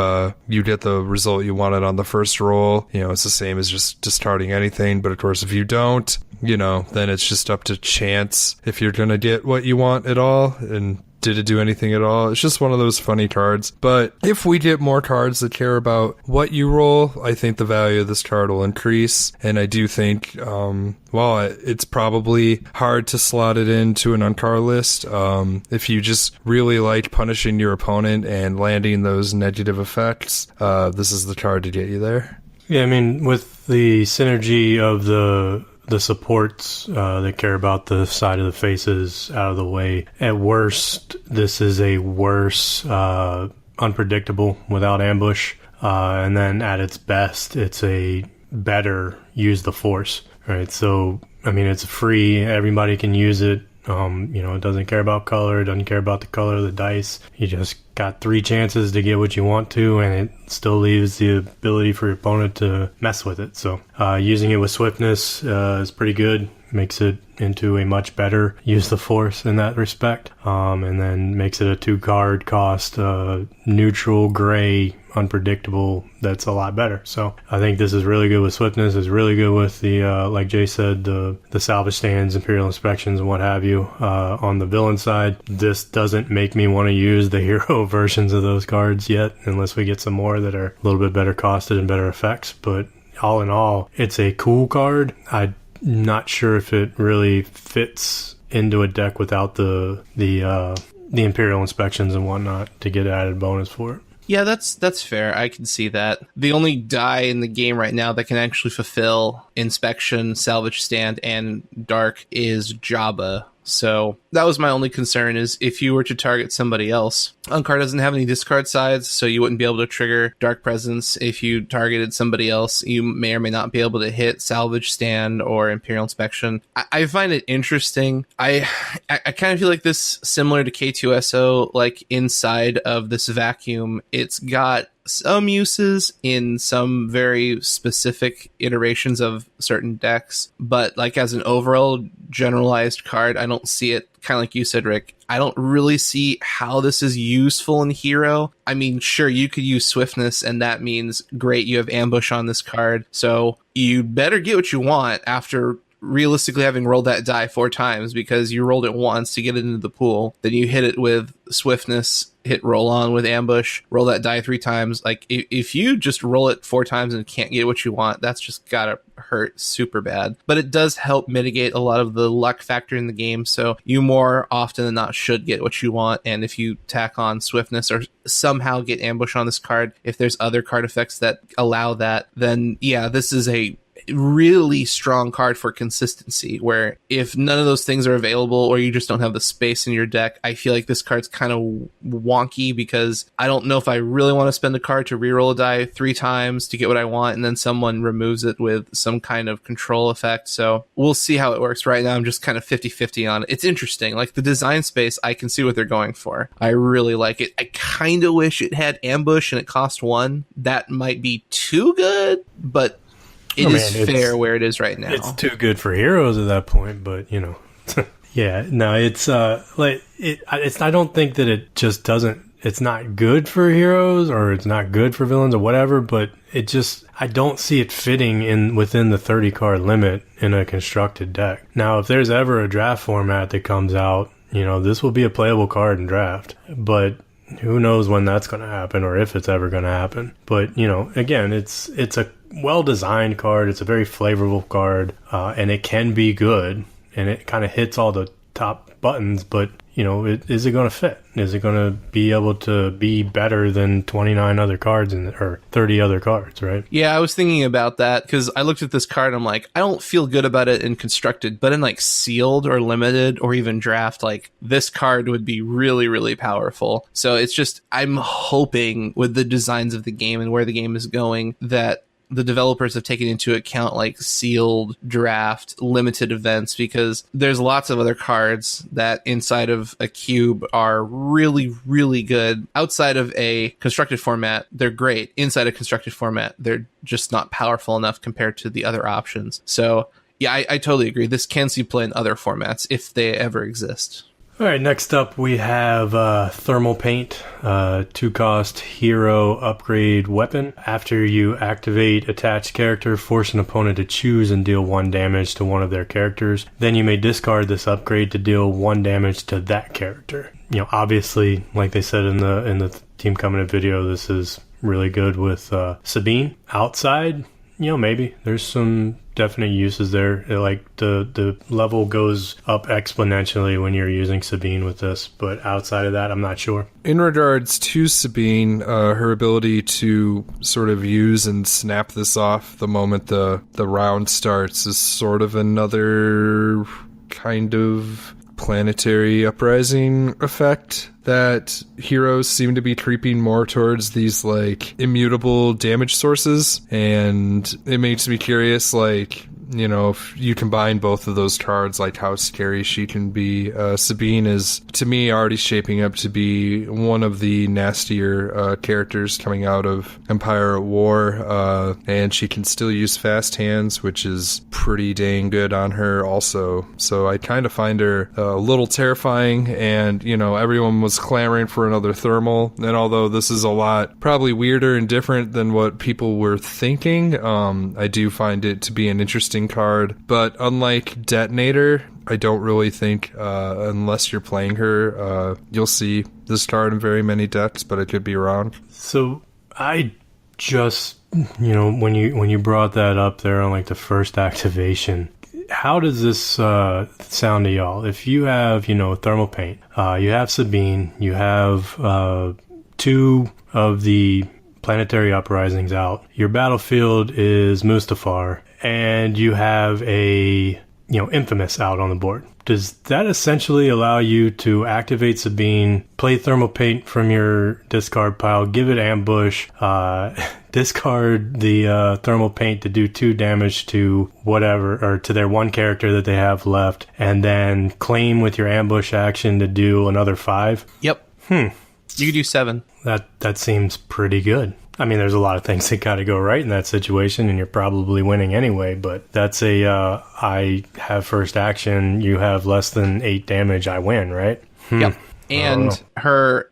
you get the result you wanted on the first roll? It's the same as just discarding anything. But of course, if you don't, then it's just up to chance if you're going to get what you want at all. And did it do anything at all? It's just one of those funny cards. But if we get more cards that care about what you roll, I think the value of this card will increase. And I do think, it's probably hard to slot it into an Unkar list. If you just really like punishing your opponent and landing those negative effects, this is the card to get you there. Yeah, I mean, with the synergy of the supports that care about the side of the faces out of the way, at worst, this is a worse unpredictable without ambush. And then at its best, it's a better use the force, right? So, I mean, it's free. Everybody can use it. It doesn't care about color. It doesn't care about the color of the dice. You just got 3 chances to get what you want to, and it still leaves the ability for your opponent to mess with it. So using it with swiftness is pretty good. Makes it into a much better use the force in that respect. And then makes it a 2-card cost, neutral, gray, unpredictable. That's a lot better. So I think this is really good with swiftness. It's really good with the, like Jay said, the salvage stands, Imperial inspections, and what have you. On the villain side, this doesn't make me want to use the hero versions of those cards yet, unless we get some more that are a little bit better costed and better effects. But all in all, it's a cool card. I'm not sure if it really fits into a deck without the Imperial inspections and whatnot to get added bonus for it. Yeah, that's fair. I can see that. The only die in the game right now that can actually fulfill inspection, salvage stand, and dark is Jabba. So that was my only concern, is if you were to target somebody else. Unkar doesn't have any discard sides, so you wouldn't be able to trigger Dark Presence. If you targeted somebody else, you may or may not be able to hit Salvage Stand or Imperial Inspection. I find it interesting. I kind of feel like this, similar to K2SO, like inside of this vacuum, it's got some uses in some very specific iterations of certain decks, but like as an overall generalized card, I don't see it. Kind of like you said, Rick, I don't really see how this is useful in Hero. I mean, sure, you could use swiftness, and that means great, you have ambush on this card, so you better get what you want after realistically having rolled that die 4 times, because you rolled it once to get it into the pool, then you hit it with swiftness, hit roll on with ambush, roll that die 3 times. Like, if you just roll it 4 times and can't get what you want, that's just gotta hurt super bad. But it does help mitigate a lot of the luck factor in the game, so you more often than not should get what you want. And if you tack on swiftness or somehow get ambush on this card, if there's other card effects that allow that, then yeah, this is a really strong card for consistency, where if none of those things are available or you just don't have the space in your deck, I feel like this card's kind of wonky, because I don't know if I really want to spend a card to reroll a die 3 times to get what I want, and then someone removes it with some kind of control effect. So we'll see how it works. Right now I'm just kind of 50-50 on it. It's interesting. Like, the design space, I can see what they're going for. I really like it. I kind of wish it had ambush and it cost 1. That might be too good, but it is fair where it is right now. It's too good for heroes at that point, but yeah, no, it's I don't think that it just doesn't. It's not good for heroes, or it's not good for villains, or whatever. But it just, I don't see it fitting within the 30 card limit in a constructed deck. Now, if there's ever a draft format that comes out, this will be a playable card in draft, but who knows when that's going to happen, or if it's ever going to happen. But again, it's a well-designed card. It's a very flavorful card, and it can be good, and it kind of hits all the top buttons, but is it going to fit? Is it going to be able to be better than 29 other cards or 30 other cards, right? Yeah, I was thinking about that because I looked at this card and I'm like, I don't feel good about it in constructed, but in like sealed or limited or even draft, like this card would be really, really powerful. So it's just, I'm hoping with the designs of the game and where the game is going that the developers have taken into account like sealed, draft, limited events, because there's lots of other cards that inside of a cube are really, really good. Outside of a constructed format, they're great. Inside a constructed format, they're just not powerful enough compared to the other options. So yeah, I totally agree. This can see play in other formats if they ever exist. All right, next up we have Thermal Paint, 2-cost hero upgrade weapon. After you activate attached character, force an opponent to choose and deal 1 damage to one of their characters. Then you may discard this upgrade to deal 1 damage to that character. Obviously, like they said in the Team Covenant video, this is really good with Sabine. Outside, maybe there's some definite uses there. Like the level goes up exponentially when you're using Sabine with this, but outside of that, I'm not sure. In regards to Sabine, her ability to sort of use and snap this off the moment the round starts is sort of another kind of planetary uprising effect that heroes seem to be creeping more towards, these like immutable damage sources. And it makes me curious, like, if you combine both of those cards, like how scary she can be. Sabine is, to me, already shaping up to be one of the nastier characters coming out of Empire at War, and she can still use fast hands, which is pretty dang good on her also. So I kind of find her a little terrifying, and, everyone was clamoring for another thermal, and although this is a lot probably weirder and different than what people were thinking, I do find it to be an interesting card. But unlike Detonator, I don't really think, unless you're playing her, you'll see this card in very many decks, but I could be wrong. So I just, when you brought that up there on like the first activation, how does this sound to y'all? If you have, Thermal Paint, you have Sabine, you have 2 of the planetary uprisings out, your battlefield is Mustafar, and you have a Infamous out on the board. Does that essentially allow you to activate Sabine, play Thermal Paint from your discard pile, give it ambush, discard the Thermal Paint to do 2 damage to whatever, or to their 1 character that they have left, and then claim with your ambush action to do another 5? Yep. You could do 7. That seems pretty good. I mean, there's a lot of things that got to go right in that situation, and you're probably winning anyway, but that's I have first action, you have less than 8 damage, I win, right? Yep. And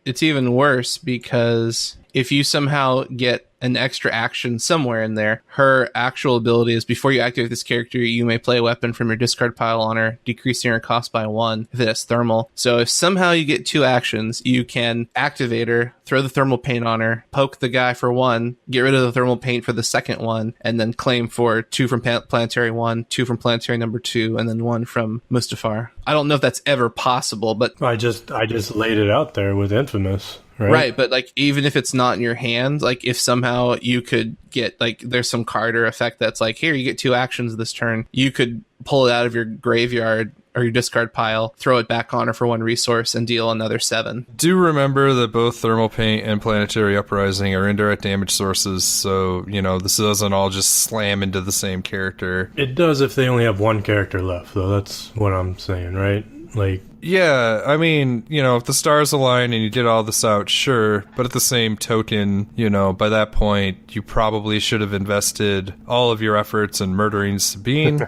it's even worse because if you somehow get an extra action somewhere in there, her actual ability is before you activate this character, you may play a weapon from your discard pile on her, decreasing her cost by 1 if it has thermal. So if somehow you get 2 actions, you can activate her, throw the thermal paint on her, poke the guy for 1, get rid of the thermal paint for the second one, and then claim for 2 from planetary 1, 2 from planetary number 2, and then 1 from Mustafar. I don't know if that's ever possible, but I just laid it out there with Infamous. Right, but like even if it's not in your hand, like if somehow you could get like there's some card or effect that's like, here, you get 2 actions this turn, you could pull it out of your graveyard or your discard pile, throw it back on her for 1 resource, and deal another 7. Do remember that both Thermal Paint and Planetary Uprising are indirect damage sources, so, this doesn't all just slam into the same character. It does if they only have 1 character left, though. That's what I'm saying, right? Like, yeah, I mean, if the stars align and you get all this out, sure, but at the same token, by that point, you probably should have invested all of your efforts in murdering Sabine.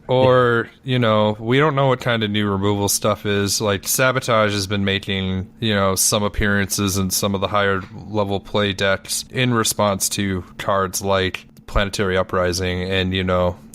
Or, we don't know what kind of new removal stuff is. Like, Sabotage has been making, some appearances in some of the higher level play decks in response to cards like Planetary Uprising. And,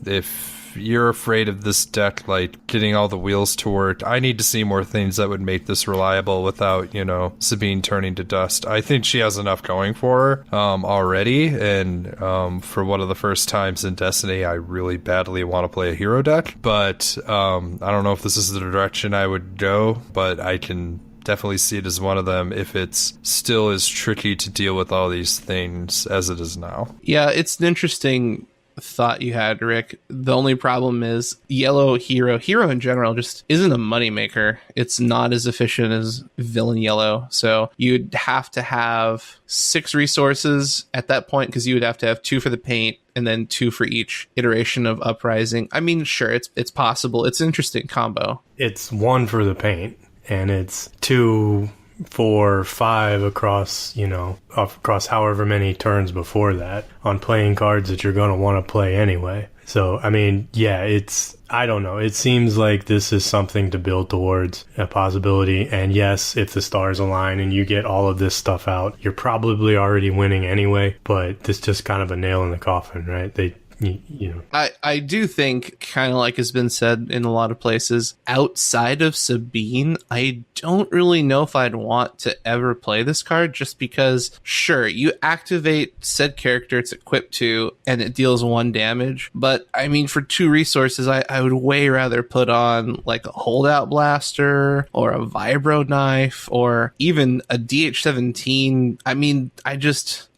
if you're afraid of this deck, like, getting all the wheels to work, I need to see more things that would make this reliable without, Sabine turning to dust. I think she has enough going for her already, and for one of the first times in Destiny, I really badly want to play a hero deck, but I don't know if this is the direction I would go, but I can definitely see it as one of them if it's still as tricky to deal with all these things as it is now. Yeah, it's an interesting thought you had, Rick. The only problem is yellow hero in general just isn't a moneymaker. It's not as efficient as villain yellow, so you'd have to have 6 resources at that point, because you would have to have 2 for the paint and then 2 for each iteration of Uprising. I mean, sure, it's possible. It's an interesting combo. It's 1 for the paint, and it's 2, 4, 5 across, across however many turns before that on playing cards that you're going to want to play anyway. So, I mean, yeah, I don't know. It seems like this is something to build towards, a possibility. And yes, if the stars align and you get all of this stuff out, you're probably already winning anyway, but this just kind of a nail in the coffin, right? I do think, kind of like has been said in a lot of places, outside of Sabine, I don't really know if I'd want to ever play this card, just because, sure, you activate said character it's equipped to and it deals 1 damage, but I mean, for 2 resources, I would way rather put on like a holdout blaster or a vibro knife or even a DH-17. I mean,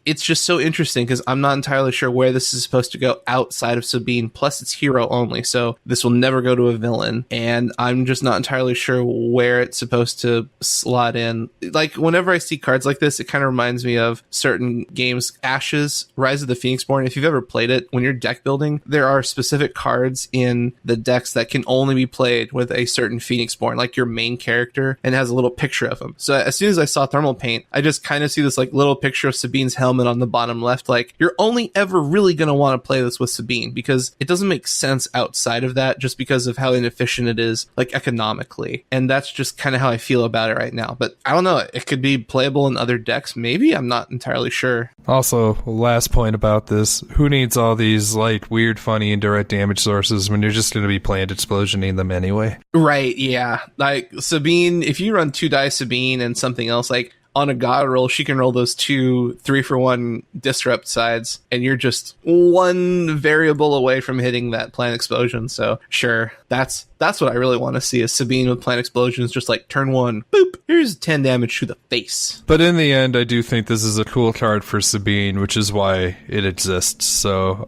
it's just so interesting because I'm not entirely sure where this is supposed to go outside of Sabine. Plus, it's hero only, so this will never go to a villain. And I'm just not entirely sure where it's supposed to slot in. Like, whenever I see cards like this, it kind of reminds me of certain games. Ashes, Rise of the Phoenixborn. If you've ever played it, when you're deck building, there are specific cards in the decks that can only be played with a certain Phoenixborn, like your main character, and has a little picture of him. So as soon as I saw Thermal Paint, I just kind of see this like little picture of Sabine's helmet on the bottom left. Like, you're only ever really going to want to play this with Sabine, because it doesn't make sense outside of that, just because of how inefficient it is, like, economically. And that's just kind of how I feel about it right now. But I don't know, it could be playable in other decks, maybe. I'm not entirely sure. Also, last point about this, who needs all these like weird, funny, indirect damage sources when you're just going to be planned explosioning them anyway? Right, yeah. Like, Sabine, if you run 2 die Sabine and something else, like, on a god roll, she can roll those 2 3-for-1 disrupt sides, and you're just 1 variable away from hitting that plant explosion. So sure, that's what I really want to see, is Sabine with plant explosions, just like turn 1, boop, here's 10 damage to the face. But in the end, I do think this is a cool card for Sabine, which is why it exists. So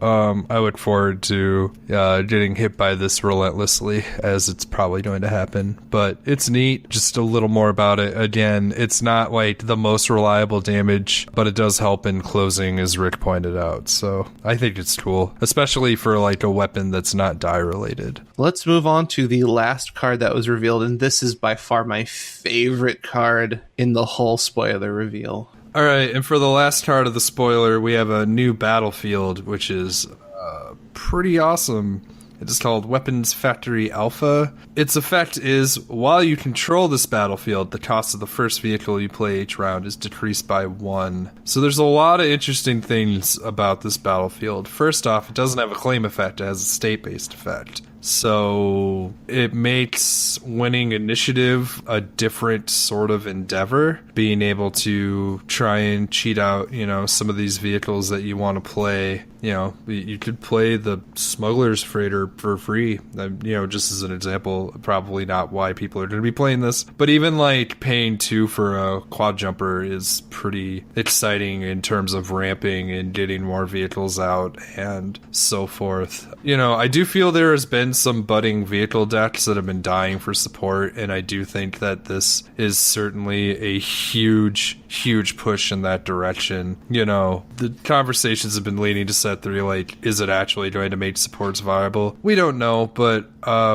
I look forward to getting hit by this relentlessly, as it's probably going to happen. But it's neat, just a little more about it. Again, it's not like the most reliable damage, but it does help in closing, as Rick pointed out. So I think it's cool, especially for like a weapon that's not die related. Let's move on to the last card that was revealed, and this is by far my favorite card in the whole spoiler reveal. All right, and for the last card of the spoiler, we have a new battlefield, which is pretty awesome. It is called Weapons Factory Alpha. Its effect is, while you control this battlefield, the cost of the first vehicle you play each round is decreased by 1. So there's a lot of interesting things about this battlefield. First off, it doesn't have a claim effect, it has a state-based effect. So it makes winning initiative a different sort of endeavor, being able to try and cheat out, some of these vehicles that you want to play. You could play the Smuggler's Freighter for free, just as an example. Probably not why people are going to be playing this, but even like paying 2 for a quad jumper is pretty exciting in terms of ramping and getting more vehicles out and so forth. I do feel there has been some budding vehicle decks that have been dying for support, and I do think that this is certainly a huge push in that direction. The conversations have been leading to set 3, like, is it actually going to make supports viable? We don't know, but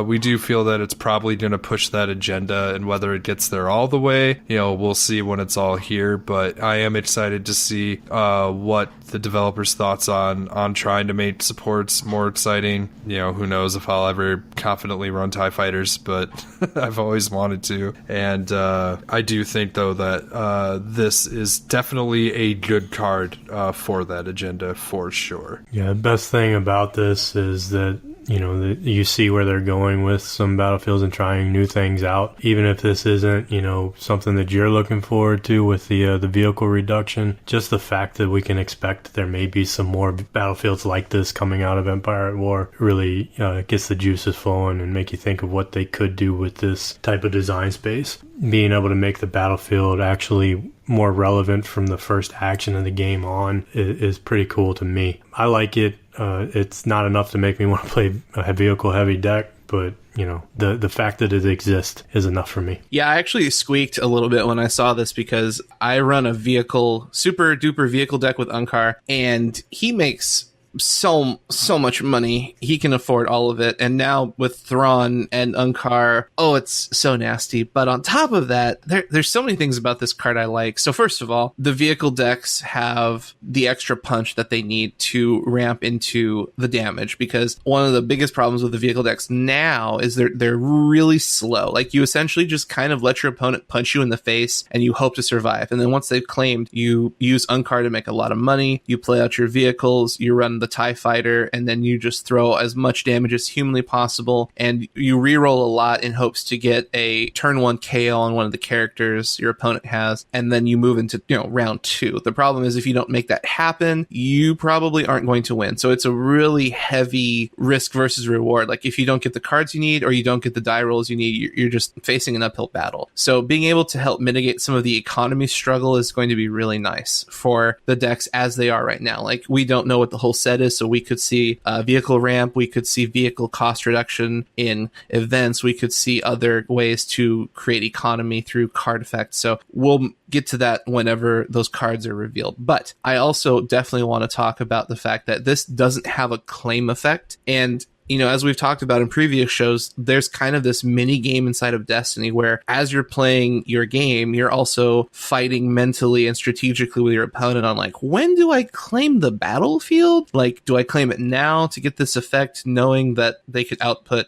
we do feel that it's probably going to push that agenda, and whether it gets there all the way, we'll see when it's all here. But I am excited to see what the developers' thoughts on trying to make supports more exciting. Who knows if I'll ever confidently run TIE Fighters, but I've always wanted to. And I do think, though, that this is definitely a good card for that agenda, for sure. Yeah, the best thing about this is that, you see where they're going with some battlefields and trying new things out. Even if this isn't, something that you're looking forward to with the vehicle reduction, just the fact that we can expect there may be some more battlefields like this coming out of Empire at War really gets the juices flowing and make you think of what they could do with this type of design space. Being able to make the battlefield actually more relevant from the first action of the game on is pretty cool to me. I like it. It's not enough to make me want to play a vehicle heavy deck, but the fact that it exists is enough for me. Yeah, I actually squeaked a little bit when I saw this because I run a super duper vehicle deck with Unkar, and he makes so much money. He can afford all of it, and now with Thrawn and Unkar, it's so nasty. But on top of that, there's so many things about this card I like. So first of all, the vehicle decks have the extra punch that they need to ramp into the damage, because one of the biggest problems with the vehicle decks now is they're really slow. Like, you essentially just kind of let your opponent punch you in the face and you hope to survive, and then once they've claimed, you use Unkar to make a lot of money, you play out your vehicles, you run the TIE fighter, and then you just throw as much damage as humanly possible, and you reroll a lot in hopes to get a turn 1 KO on one of the characters your opponent has, and then you move into round 2. The problem is, if you don't make that happen, you probably aren't going to win. So it's a really heavy risk versus reward. Like, if you don't get the cards you need or you don't get the die rolls you need, you're just facing an uphill battle. So being able to help mitigate some of the economy struggle is going to be really nice for the decks as they are right now. Like, we don't know what the whole set is, so we could see vehicle ramp, we could see vehicle cost reduction in events, we could see other ways to create economy through card effects. So we'll get to that whenever those cards are revealed. But I also definitely want to talk about the fact that this doesn't have a claim effect, and as we've talked about in previous shows, there's kind of this mini game inside of Destiny where, as you're playing your game, you're also fighting mentally and strategically with your opponent on, like, when do I claim the battlefield? Like, do I claim it now to get this effect, knowing that they could output,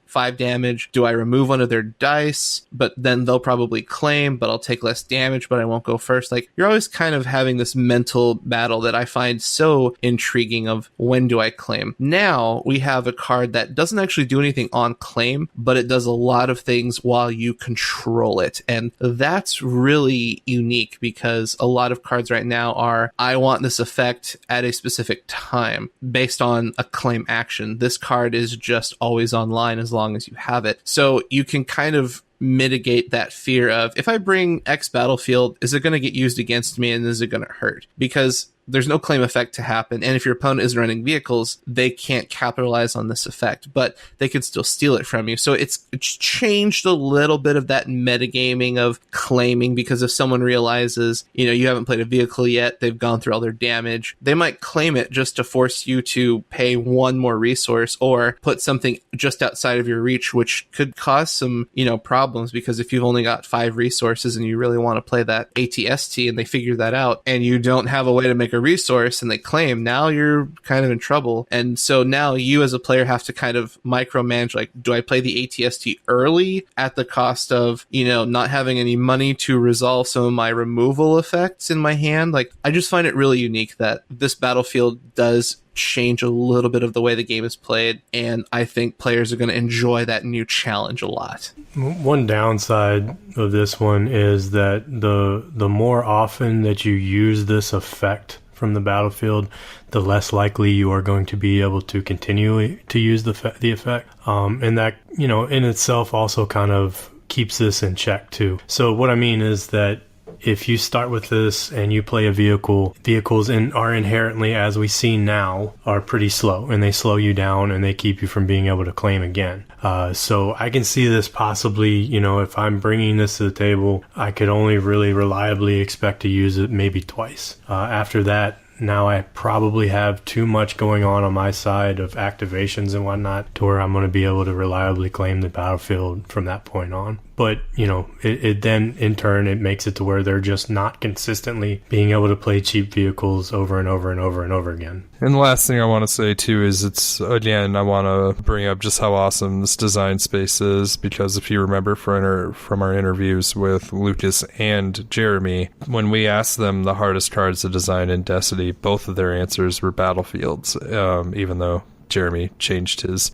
5 damage? Do I remove one of their dice, but then they'll probably claim, but I'll take less damage, but I won't go first? Like, you're always kind of having this mental battle that I find so intriguing of, when do I claim? Now we have a card that doesn't actually do anything on claim, but it does a lot of things while you control it. And that's really unique, because a lot of cards right now are, I want this effect at a specific time based on a claim action. This card is just always online as long as you have it. So you can kind of mitigate that fear of, if I bring X battlefield, is it going to get used against me and is it going to hurt? Because there's no claim effect to happen, and if your opponent isn't running vehicles, they can't capitalize on this effect, but they can still steal it from you. So it's changed a little bit of that metagaming of claiming, because if someone realizes, you haven't played a vehicle yet, they've gone through all their damage, they might claim it just to force you to pay one more resource or put something just outside of your reach, which could cause some, problems, because if you've only got 5 resources and you really want to play that ATST and they figure that out, and you don't have a way to make a resource and they claim, now you're kind of in trouble. And so now you as a player have to kind of micromanage, like, do I play the ATST early at the cost of, not having any money to resolve some of my removal effects in my hand? Like, I just find it really unique that this battlefield does change a little bit of the way the game is played, and I think players are going to enjoy that new challenge a lot. One downside of this one is that the more often that you use this effect from the battlefield, the less likely you are going to be able to continue to use the effect. And that, in itself also kind of keeps this in check too. So what I mean is that if you start with this and you play a vehicle, vehicles are inherently, as we see now, are pretty slow, and they slow you down and they keep you from being able to claim again. So I can see this possibly, if I'm bringing this to the table, I could only really reliably expect to use it maybe twice. After that, now I probably have too much going on my side of activations and whatnot to where I'm going to be able to reliably claim the battlefield from that point on. But, it then, in turn, it makes it to where they're just not consistently being able to play cheap vehicles over and over and over and over again. And the last thing I want to say, too, is I want to bring up just how awesome this design space is, because if you remember from our interviews with Lucas and Jeremy, when we asked them the hardest cards to design in Destiny, both of their answers were battlefields, even though Jeremy changed his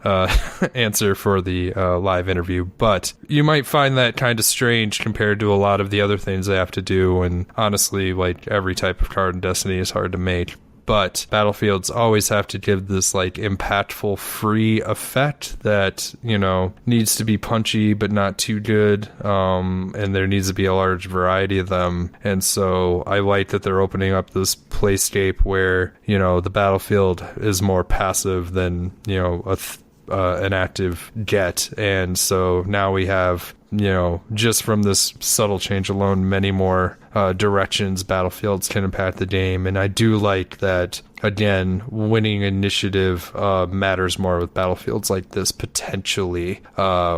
answer for the live interview. But you might find that kind of strange compared to a lot of the other things they have to do. And honestly, like every type of card in Destiny is hard to make. But battlefields always have to give this like impactful free effect that, you know, needs to be punchy but not too good, and there needs to be a large variety of them. And so I like that they're opening up this playscape where, you know, the battlefield is more passive than, you know, an active get. And so now we have, you know, just from this subtle change alone, many more directions battlefields can impact the game. And I do like that, again, winning initiative matters more with battlefields like this potentially,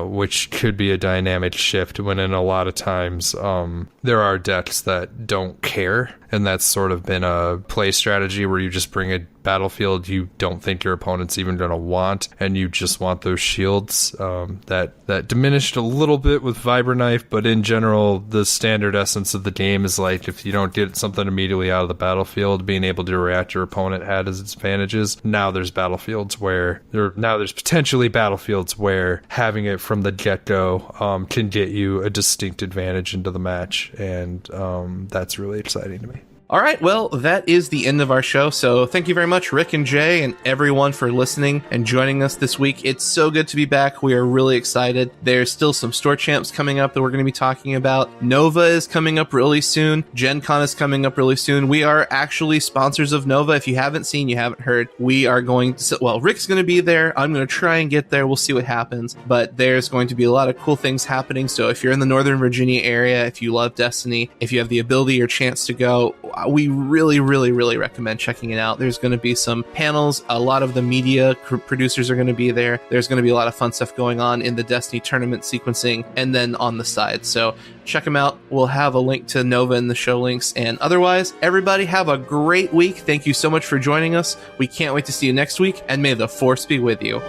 which could be a dynamic shift when in a lot of times there are decks that don't care. And that's sort of been a play strategy where you just bring a battlefield you don't think your opponent's even going to want, and you just want those shields. That diminished a little bit with Vibra Knife, but in general, the standard essence of the game is like, if you don't get something immediately out of the battlefield, being able to react your opponent had as its advantages. Now there's potentially battlefields where having it from the get-go can get you a distinct advantage into the match, and that's really exciting to me. All right, well, that is the end of our show. So thank you very much, Rick and Jay, and everyone for listening and joining us this week. It's so good to be back. We are really excited. There's still some store champs coming up that we're going to be talking about. Nova is coming up really soon. Gen Con is coming up really soon. We are actually sponsors of Nova. If you haven't seen, you haven't heard, we are going to, well, Rick's going to be there. I'm going to try and get there. We'll see what happens. But there's going to be a lot of cool things happening. So if you're in the Northern Virginia area, if you love Destiny, if you have the ability or chance to go, we really, really, really recommend checking it out. There's going to be some panels. A lot of the media producers are going to be there. There's going to be a lot of fun stuff going on in the Destiny tournament sequencing and then on the side. So check them out. We'll have a link to Nova in the show links. And otherwise, everybody have a great week. Thank you so much for joining us. We can't wait to see you next week, and may the Force be with you.